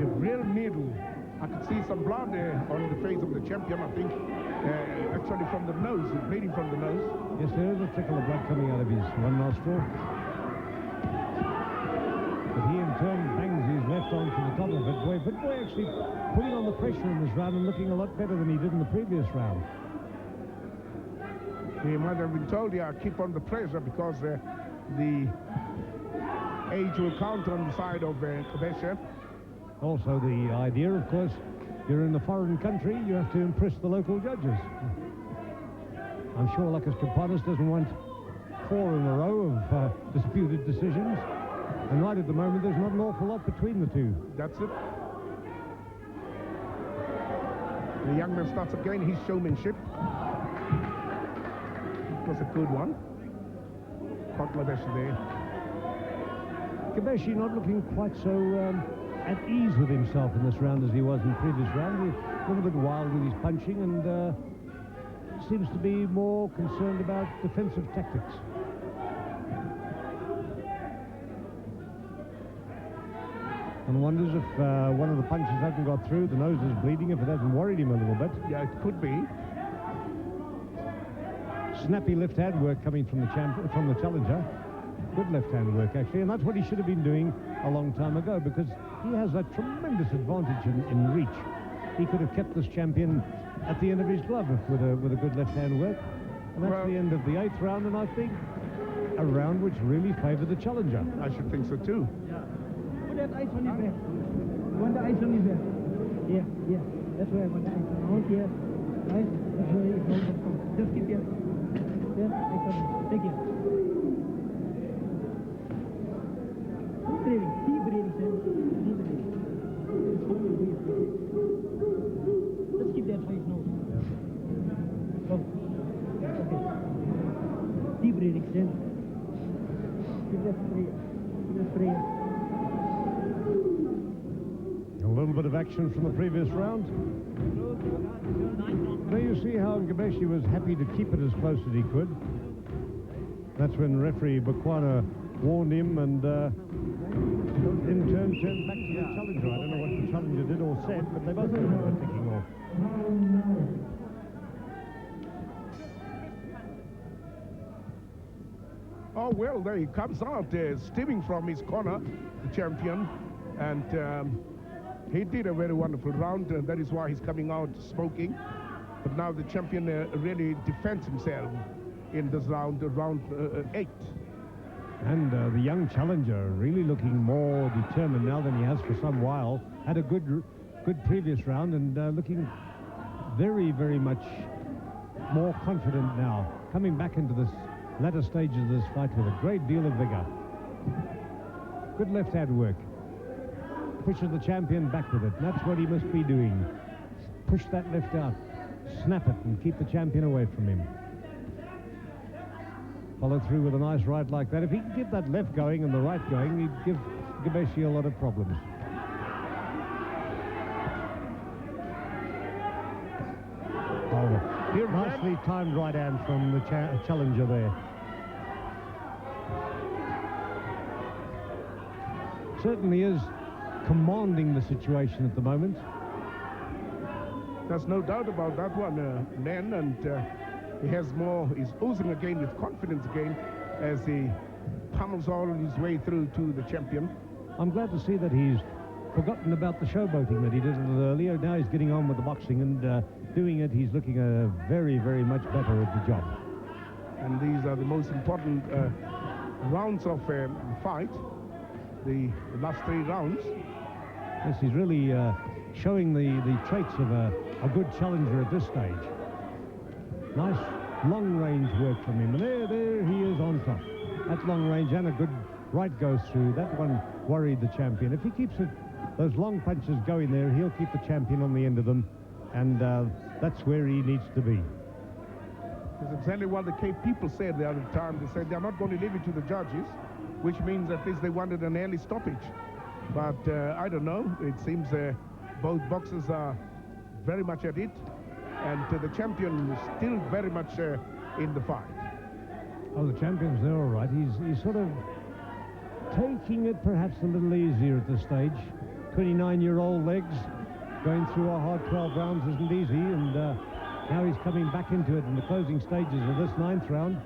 A real needle. I could see some blood on the face of the champion, I think, actually from the nose, bleeding from the nose. Yes, there is a trickle of blood coming out of his one nostril. But he in turn bangs his left arm to the top of Witbooi. Witbooi actually putting on the pressure in this round and looking a lot better than he did in the previous round. He might have been told, yeah, keep on the pressure, because the age will count on the side of Ngcebeshe. Also the idea, of course, you're in a foreign country, you have to impress the local judges. I'm sure Lucas Kapanis doesn't want 4 in a row of disputed decisions. And right at the moment, there's not an awful lot between the two. That's it. The young man starts again his showmanship. It was a good one. Caught Ngcebeshe there. Ngcebeshe not looking quite so at ease with himself in this round as he was in the previous round. He's a little bit wild with his punching and seems to be more concerned about defensive tactics. And wonders if one of the punches hasn't got through, the nose is bleeding, if it hasn't worried him a little bit. Yeah, it could be. Snappy left-hand work coming from the challenger. Good left-hand work, actually, and that's what he should have been doing a long time ago, because he has a tremendous advantage in reach. He could have kept this champion at the end of his glove with a good left-hand work. And that's the end of the 8th round, and I think a round which really favoured the challenger. I should think so, too. Put that ice on your back. You want the ice on your back? Yeah, yeah. That's where I want the ice. Out here. Right? That's where you hold it from. Just keep here. There. Take care. Keep breathing. Keep breathing, Sam. Keep breathing. Just keep that face nose. Go. Okay. Deep breathing, Sam. Keep that prayer. Keep that prayer. A little bit of action from the previous round. There you see how Ngcebeshe was happy to keep it as close as he could. That's when referee Bakwana warned him and in turn turned back to the challenger. I don't know what the challenger did or said, but they both were ticking off. Oh, well, there he comes out, steaming from his corner, the champion, and he did a very wonderful round, and that is why he's coming out smoking. But now the champion really defends himself in this round 8. And the young challenger really looking more determined now than he has for some while. Had a good previous round and looking very, very much more confident now. Coming back into this latter stages of this fight with a great deal of vigor. Good left-hand work. Pushes the champion back with it. And that's what he must be doing. Push that left out. Snap it and keep the champion away from him. Follow through with a nice right like that. If he can keep that left going and the right going, he'd give Ngcebeshe a lot of problems. Oh, nicely timed right hand from the challenger there. Certainly is commanding the situation at the moment. There's no doubt about that one, Nen, and he has more, he's oozing again with confidence again as he pummels all his way through to the champion. I'm glad to see that he's forgotten about the showboating that he did a little earlier. Now he's getting on with the boxing, and doing it, he's looking very, very much better at the job. And these are the most important rounds of fight, the last 3 rounds. Yes, he's really showing the traits of a good challenger at this stage. Nice long-range work from him. And there he is on top. That's long range and a good right goes through. That one worried the champion. If he keeps those long punches going there, he'll keep the champion on the end of them. And that's where he needs to be. That's exactly what the Cape people said the other time. They said they're not going to leave it to the judges, which means at least they wanted an early stoppage. But I don't know. It seems both boxers are very much at it, and the champion is still very much in the fight. Oh, the champion's there, all right. He's sort of taking it perhaps a little easier at this stage. 29-year-old legs, going through a hard 12 rounds isn't easy, and now he's coming back into it in the closing stages of this 9th round.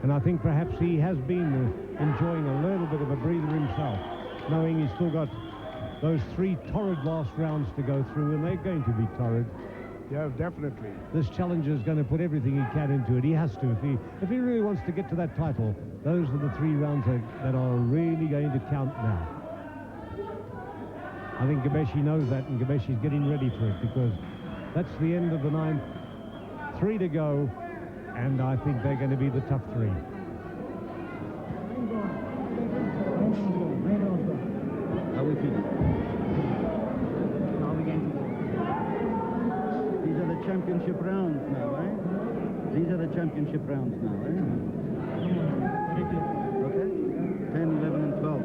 And I think perhaps he has been enjoying a little bit of a breather himself, knowing he's still got those 3 torrid last rounds to go through, and they're going to be torrid. Yeah, definitely. This challenger is going to put everything he can into it. He has to. If he really wants to get to that title, those are the 3 rounds that are really going to count now. I think Ngcebeshe knows that, and Ngcebeshe is getting ready for it, because that's the end of the 9th. 3 to go, and I think they're going to be the tough 3. How we feeling? Now we're going to go. These are the championship rounds now, right? These are the championship rounds now, right? Okay? 10, 11, and 12.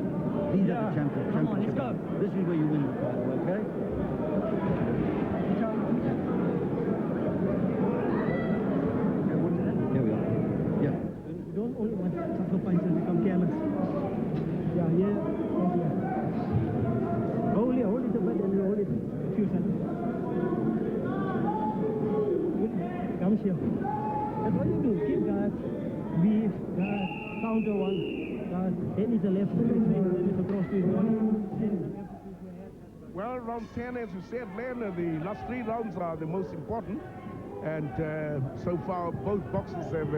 These are the championship rounds. This is where you win the title, okay? Here we are. Yeah. You don't only want a couple of punches and become careless. Yeah. Hold it a bit and hold it a few seconds. Good. Comes here. That's what you do. Keep guard, weave, guard, counter one, guard, then it's a left, then it's a cross to his body. Well, round 10, as you said, Len, the last 3 rounds are the most important. And so far, both boxers have...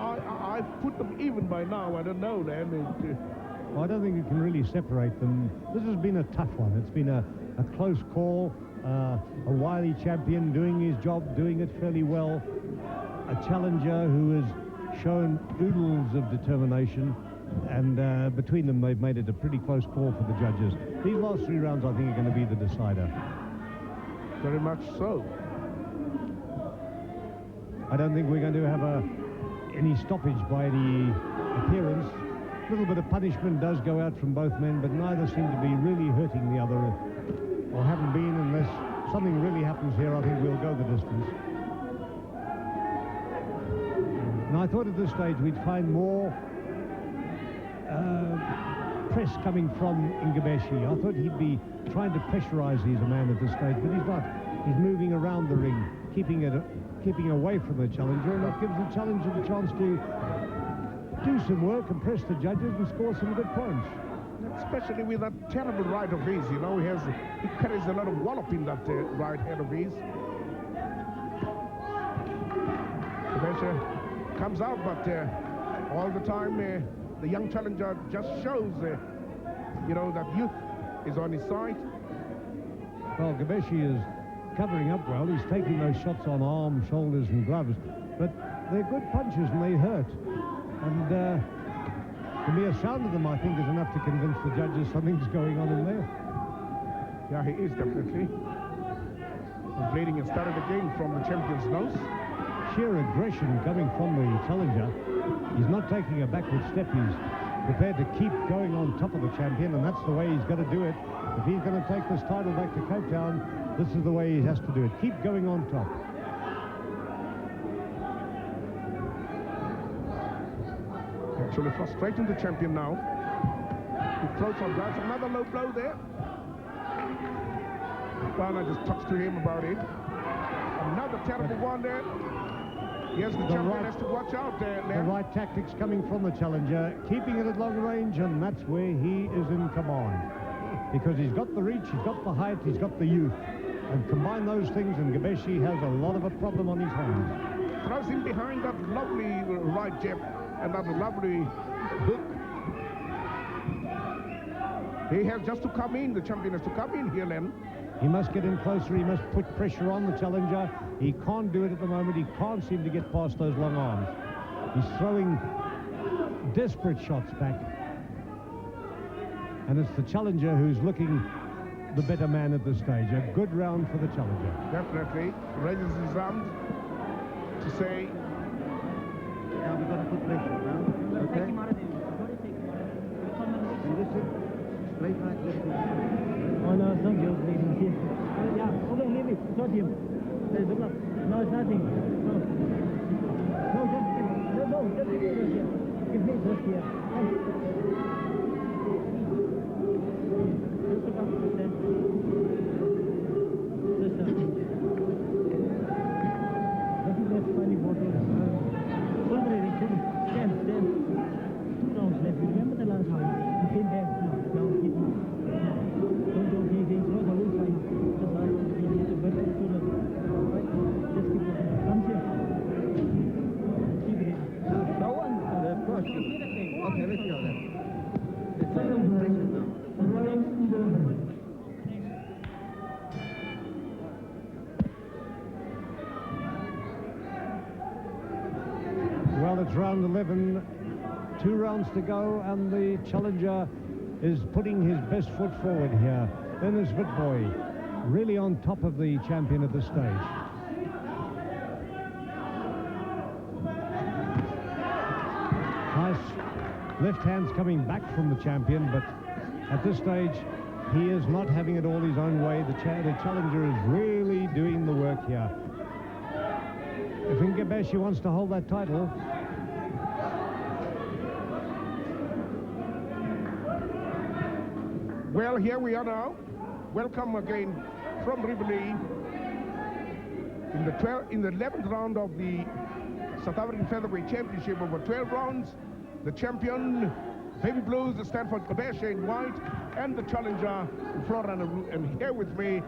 I've put them even by now. I don't know, Len. Well, I don't think you can really separate them. This has been a tough one. It's been a close call. A wily champion doing his job, doing it fairly well. A challenger who has shown oodles of determination. And between them, they've made it a pretty close call for the judges. These last 3 rounds, I think, are going to be the decider. Very much so. I don't think we're going to have any stoppage by any appearance. A little bit of punishment does go out from both men, but neither seem to be really hurting the other, or haven't been. Unless something really happens here, I think we'll go the distance. And I thought at this stage we'd find more press coming from Ngcebeshe. I thought he'd be trying to pressurize his man at this stage, but he's not. He's moving around the ring, keeping away from the challenger, and that gives the challenger the chance to do some work, impress the judges, and score some good points. Especially with that terrible right of his, you know, he carries a lot of wallop in that right hand of his. Ngcebeshe comes out, but all the time the young challenger just shows, you know, that youth is on his side. Well, Ngcebeshe is covering up well. He's taking those shots on arms, shoulders, and gloves, but they're good punches and they hurt. And the mere sound of them, I think, is enough to convince the judges something's going on in there. Yeah, he is definitely. The bleeding has started again from the champion's nose. Sheer aggression coming from the challenger. He's not taking a backward step. He's prepared to keep going on top of the champion, and that's the way he's got to do it. If he's going to take this title back to Cape Town, this is the way he has to do it. Keep going on top. Actually frustrating the champion now. He throws on guards. Another low blow there. Bana just talks to him about it. Another terrible one there. Yes, the champion has to watch out there. The right tactics coming from the challenger, keeping it at long range, and that's where he is in command. Because he's got the reach, he's got the height, he's got the youth. And combine those things, and Ngcebeshe has a lot of a problem on his hands. Throws him behind that lovely right jab and that lovely hook. He has just to come in, the champion has to come in here, Len. He must get in closer, he must put pressure on the challenger. He can't do it at the moment, he can't seem to get past those long arms. He's throwing desperate shots back. And it's the challenger who's looking the better man at this stage. A good round for the challenger. Definitely. Raises his arms to say... Now we've got to put pressure now. Okay? Take him out of there. You've got to take him out of there. And listen, straight right, left. Oh, no, it's not yours, ladies. Yeah, okay, leave it. It's not him. No, it's nothing. No. No, just leave it here. Give me just here. Okay, let's go then. Let's pressure now. Well, it's round 11, 2 rounds to go, and the challenger is putting his best foot forward here. Ernest Witbooi, really on top of the champion at this stage. Nice left hand's coming back from the champion, but at this stage, he is not having it all his own way. The challenger is really doing the work here. If Ngcebeshe wants to hold that title, well, here we are now. Welcome again from Riverlea in the 11th round of the South African Featherweight Championship over 12 rounds. The champion, Baby Blues, the Stanford Ngcebeshe in white, and the challenger, Florida. And here with me,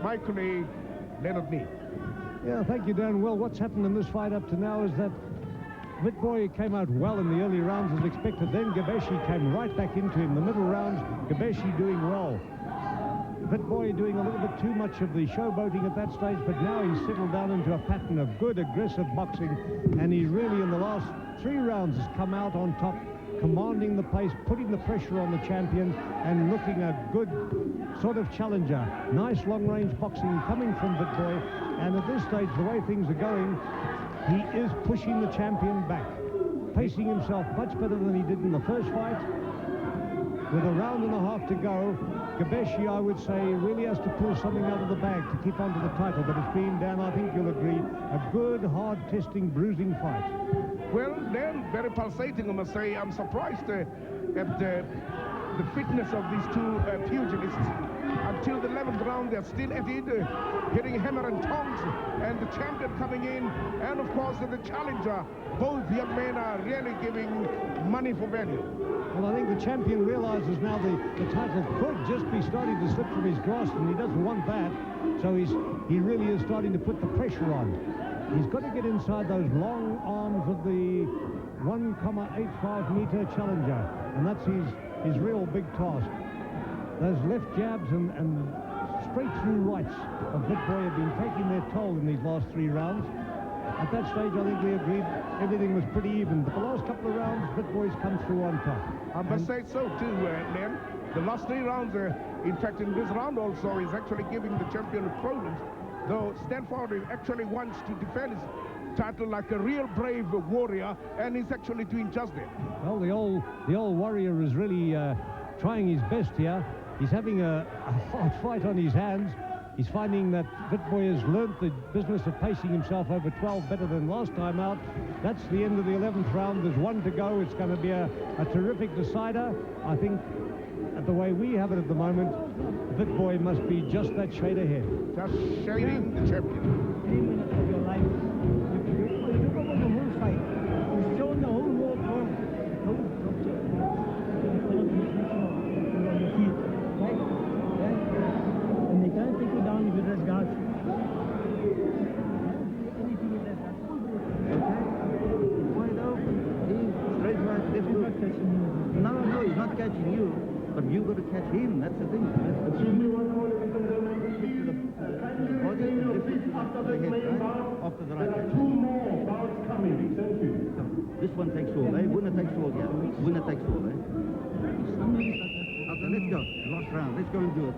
my colleague, Leonard Nee. Yeah, thank you, Dan. Well, what's happened in this fight up to now is that Witbooi came out well in the early rounds as expected. Then Ngcebeshe came right back into him. The middle rounds, Ngcebeshe doing well. Witbooi doing a little bit too much of the showboating at that stage, but now he's settled down into a pattern of good, aggressive boxing, and he really, in the last 3 rounds, has come out on top, commanding the pace, putting the pressure on the champion, and looking a good sort of challenger. Nice long-range boxing coming from Witbooi, and at this stage, the way things are going, he is pushing the champion back, pacing himself much better than he did in the first fight. With a round and a half to go, Ngcebeshe, I would say, really has to pull something out of the bag to keep on to the title, but it's been, Dan, I think you'll agree, a good, hard-testing, bruising fight. Well, they're very pulsating, I must say. I'm surprised at the fitness of these two pugilists. Until the 11th round, they're still at it, hitting hammer and tongs, and the champion coming in, and of course the challenger. Both young men are really giving money for value. Well, I think the champion realizes now the title could just be starting to slip from his grasp, and he doesn't want that, so he really is starting to put the pressure on. He's got to get inside those long arms of the 1.85 meter challenger, and that's his real big task. Those left jabs and straight through rights of Witbooi have been taking their toll in these last 3 rounds. At that stage, I think we agreed everything was pretty even, but the last couple of rounds, Witboi's come through on top. I must say so too, Len. The last 3 rounds, in fact, in this round also, is actually giving the champion a problem. Though Stanford actually wants to defend his title like a real brave warrior, and he's actually doing just that. Well, the old warrior is really trying his best here. He's having a hard fight on his hands. He's finding that Witbooi has learnt the business of pacing himself over 12 better than last time out. That's the end of the 11th round. There's 1 to go. It's going to be a terrific decider. I think, the way we have it at the moment, Witbooi must be just that shade ahead. Just shading the champion. 3 minutes of your life. If you took over of the head, right? After the right hand. 2 more bouts coming. Thank you. This one takes all, eh? Winner takes all, yeah. Winner takes all, eh? Okay, let's go. Last round. Let's go and do it.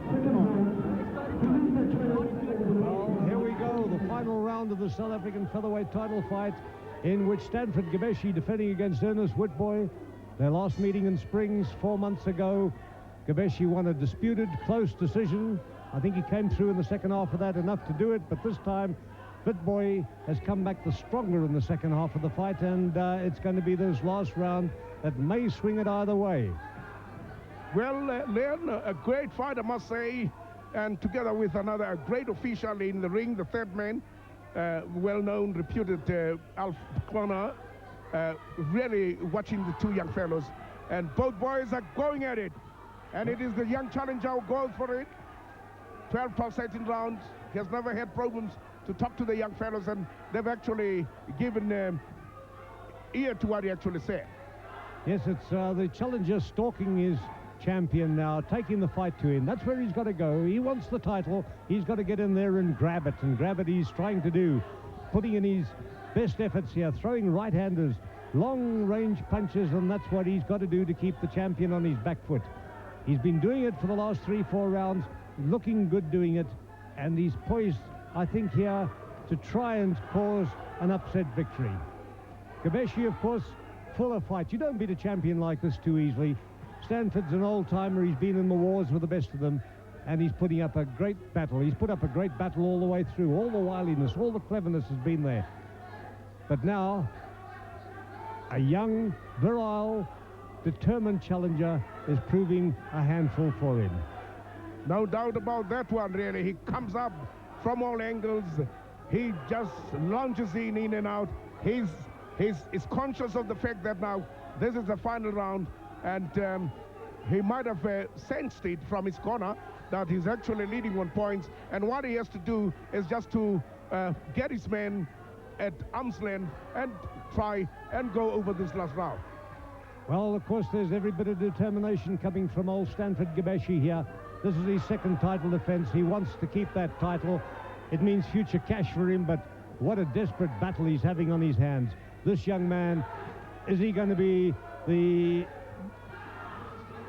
Well, here we go. The final round of the South African featherweight title fight, in which Stanford Ngcebeshe defending against Ernest Witbooi. Their last meeting in Springs 4 months ago. Ngcebeshe won a disputed, close decision. I think he came through in the second half of that enough to do it, but this time Witbooi has come back the stronger in the second half of the fight, and it's going to be this last round that may swing it either way. Well, Leon, a great fight, I must say, and together with another great official in the ring, the third man, well-known, reputed Alf Connor, really watching the two young fellows, and both boys are going at it, and it is the young challenger who goes for it. 12 pulsating rounds. He has never had problems to talk to the young fellows, and they've actually given ear to what he actually said. Yes, it's the challenger stalking his champion now, taking the fight to him. That's where he's got to go. He wants the title. He's got to get in there and grab it, and grab it he's trying to do. Putting in his best efforts here, throwing right-handers, long-range punches, and that's what he's got to do to keep the champion on his back foot. He's been doing it for the last 3-4 rounds, looking good doing it, and he's poised, I think, here to try and cause an upset victory. Ngcebeshe, of course, full of fight. You don't beat a champion like this too easily. Stanford's an old-timer. He's been in the wars with the best of them, and he's putting up a great battle. He's put up a great battle all the way through. All the wiliness, all the cleverness has been there. But now, a young, virile, determined challenger is proving a handful for him. No doubt about that one, really. He comes up from all angles. He just launches in and out. He's conscious of the fact that now this is the final round, and he might have sensed it from his corner that he's actually leading on points, and what he has to do is just to get his man at arm's length and try and go over this last round. Well, of course, there's every bit of determination coming from old Stanford Ngcebeshe here. This is his second title defense. He wants to keep that title. It means future cash for him, but what a desperate battle he's having on his hands. This young man, is he going to be the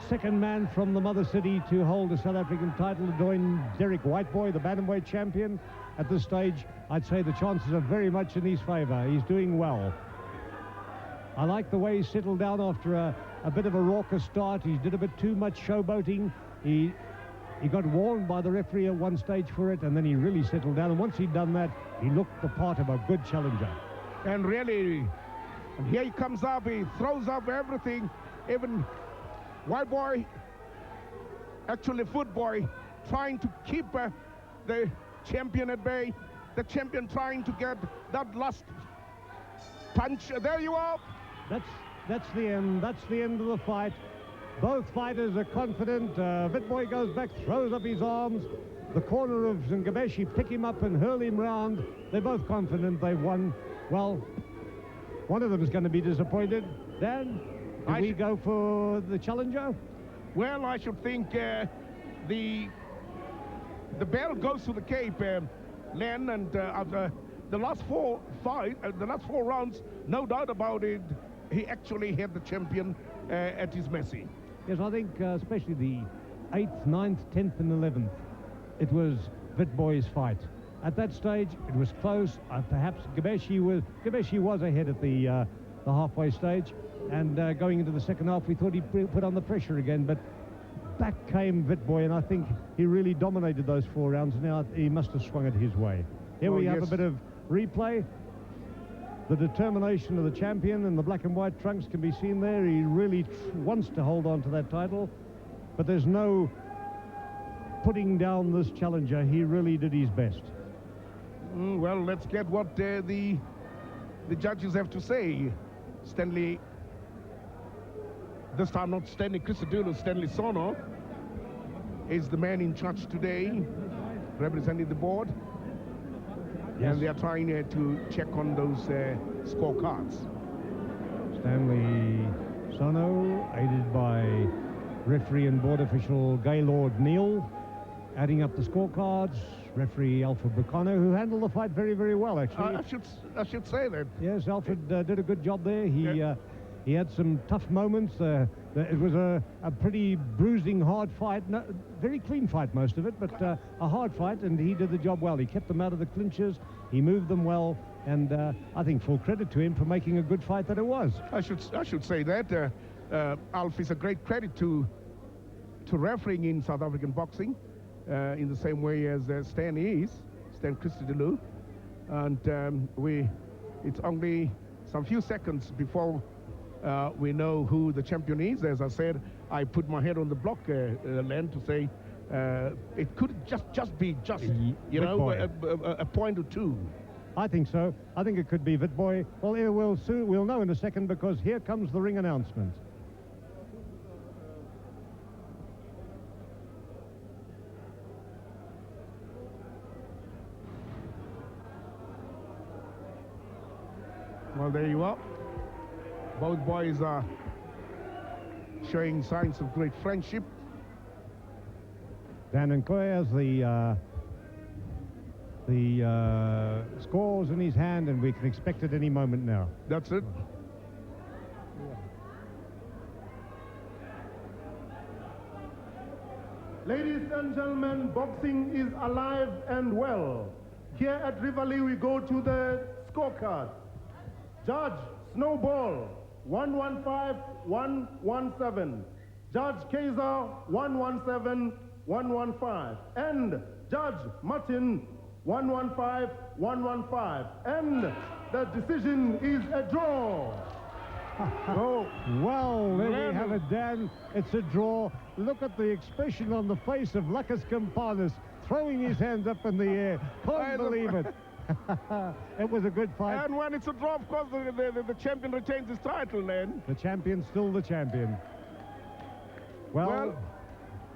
second man from the mother city to hold a South African title to join Ernest Witbooi, the bantamweight champion? At this stage, I'd say the chances are very much in his favor. He's doing well. I like the way he settled down after a bit of a raucous start. He did a bit too much showboating. He got warned by the referee at one stage for it, and then he really settled down. And once he'd done that, he looked the part of a good challenger. And really, and here he comes up, he throws up everything. Even Witbooi, actually Witbooi, trying to keep the champion at bay. The champion trying to get that last punch. There you are. That's the end. That's the end of the fight. Both fighters are confident. Witbooi goes back, throws up his arms. The corner of Ngcebeshe pick him up and hurl him round. They're both confident they've won. Well, one of them is going to be disappointed. Dan, do we go for the challenger? Well, I should think the bell goes to the Cape, Len, and the last four rounds, no doubt about it, he actually had the champion at his mercy. Yes, I think especially the 8th, 9th, 10th, and 11th, it was Witboi's fight. At that stage, it was close. Perhaps Ngcebeshe was ahead at the halfway stage, and going into the second half, we thought he'd put on the pressure again, but back came Witbooi, and I think he really dominated those 4 rounds. Now he must have swung it his way. Here we have a bit of replay. The determination of the champion in the black and white trunks can be seen there. He really wants to hold on to that title, but there's no putting down this challenger. He really did his best. Well, let's get what the judges have to say. Stanley, this time not Stanley Christodoulou, Stanley Sono is the man in charge today, representing the board. Yes. And they are trying to check on those scorecards. Stanley Sono, aided by referee and board official Gaylord Neal, adding up the scorecards. referee Alfred Bukano, who handled the fight very, very well, actually. I should say that. Yes, Alfred did a good job there. He had some tough moments. It was a pretty bruising, hard fight. No, very clean fight, most of it, but a hard fight, and he did the job well. He kept them out of the clinches. He moved them well, and I think full credit to him for making a good fight that it was. I should say that Alf is a great credit to refereeing in South African boxing, in the same way as Stan Christodoulou, and it's only some few seconds before we know who the champion is. As I said, I put my head on the block, Len, to say it could just be a point or two. I think so. I think it could be Witbooi. Well, we'll know in a second, because here comes the ring announcement. Well, there you are. Both boys are showing signs of great friendship. Dan Nkoy has the scores in his hand, and we can expect it any moment now. That's it. Ladies and gentlemen, boxing is alive and well. Here at Riverlea, we go to the scorecard. Judge Snowball, 115-117. Judge Kaiser, 117-115. And Judge Martin, 115-115. And the decision is a draw. Oh, well, there we have it, Dan. It's a draw. Look at the expression on the face of Lucas Campanis, throwing his hands up in the air. Can't believe it. It was a good fight. And when it's a draw, of course, the champion retains his title, then. The champion's still the champion. Well,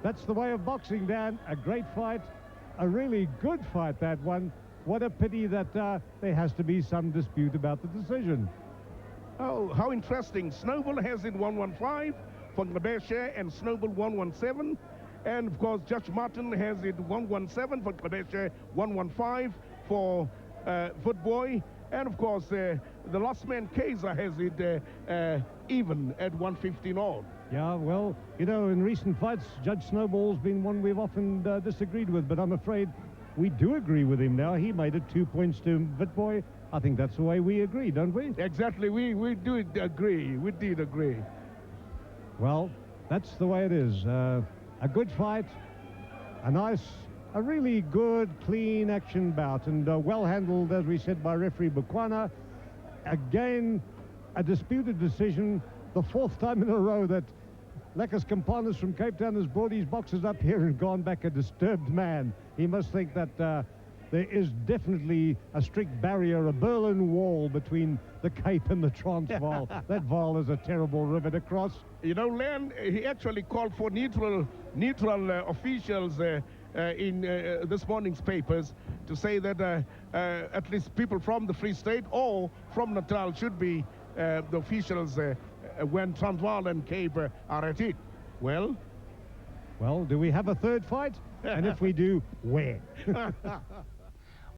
that's the way of boxing, Dan. A great fight. A really good fight, that one. What a pity that there has to be some dispute about the decision. Oh, how interesting. Snowball has it 115 for Ngcebeshe, and Snowball 117. And, of course, Judge Martin has it 117 for Ngcebeshe, 115 for Witbooi. And, of course, the last man, Kaiser, has it even at 115 odd. Yeah, well, you know, in recent fights, Judge Snowball's been one we've often disagreed with, but I'm afraid we do agree with him now. He made it 2 points to Witbooi. I think that's the way we agree, don't we? Exactly, we do agree. We did agree. Well, that's the way it is. A good fight, a really good, clean action bout, and well handled, as we said, by referee Bukwana. Again, a disputed decision, the fourth time in a row that Lucas Campanis from Cape Town has brought his boxers up here and gone back a disturbed man. He must think that there is definitely a strict barrier, a Berlin Wall between the Cape and the Transvaal. That Vaal is a terrible river to cross. You know, Len, he actually called for neutral officials in this morning's papers to say that at least people from the Free State or from Natal should be the officials when Transvaal and Cape are at it. Well, do we have a third fight? And if we do, where?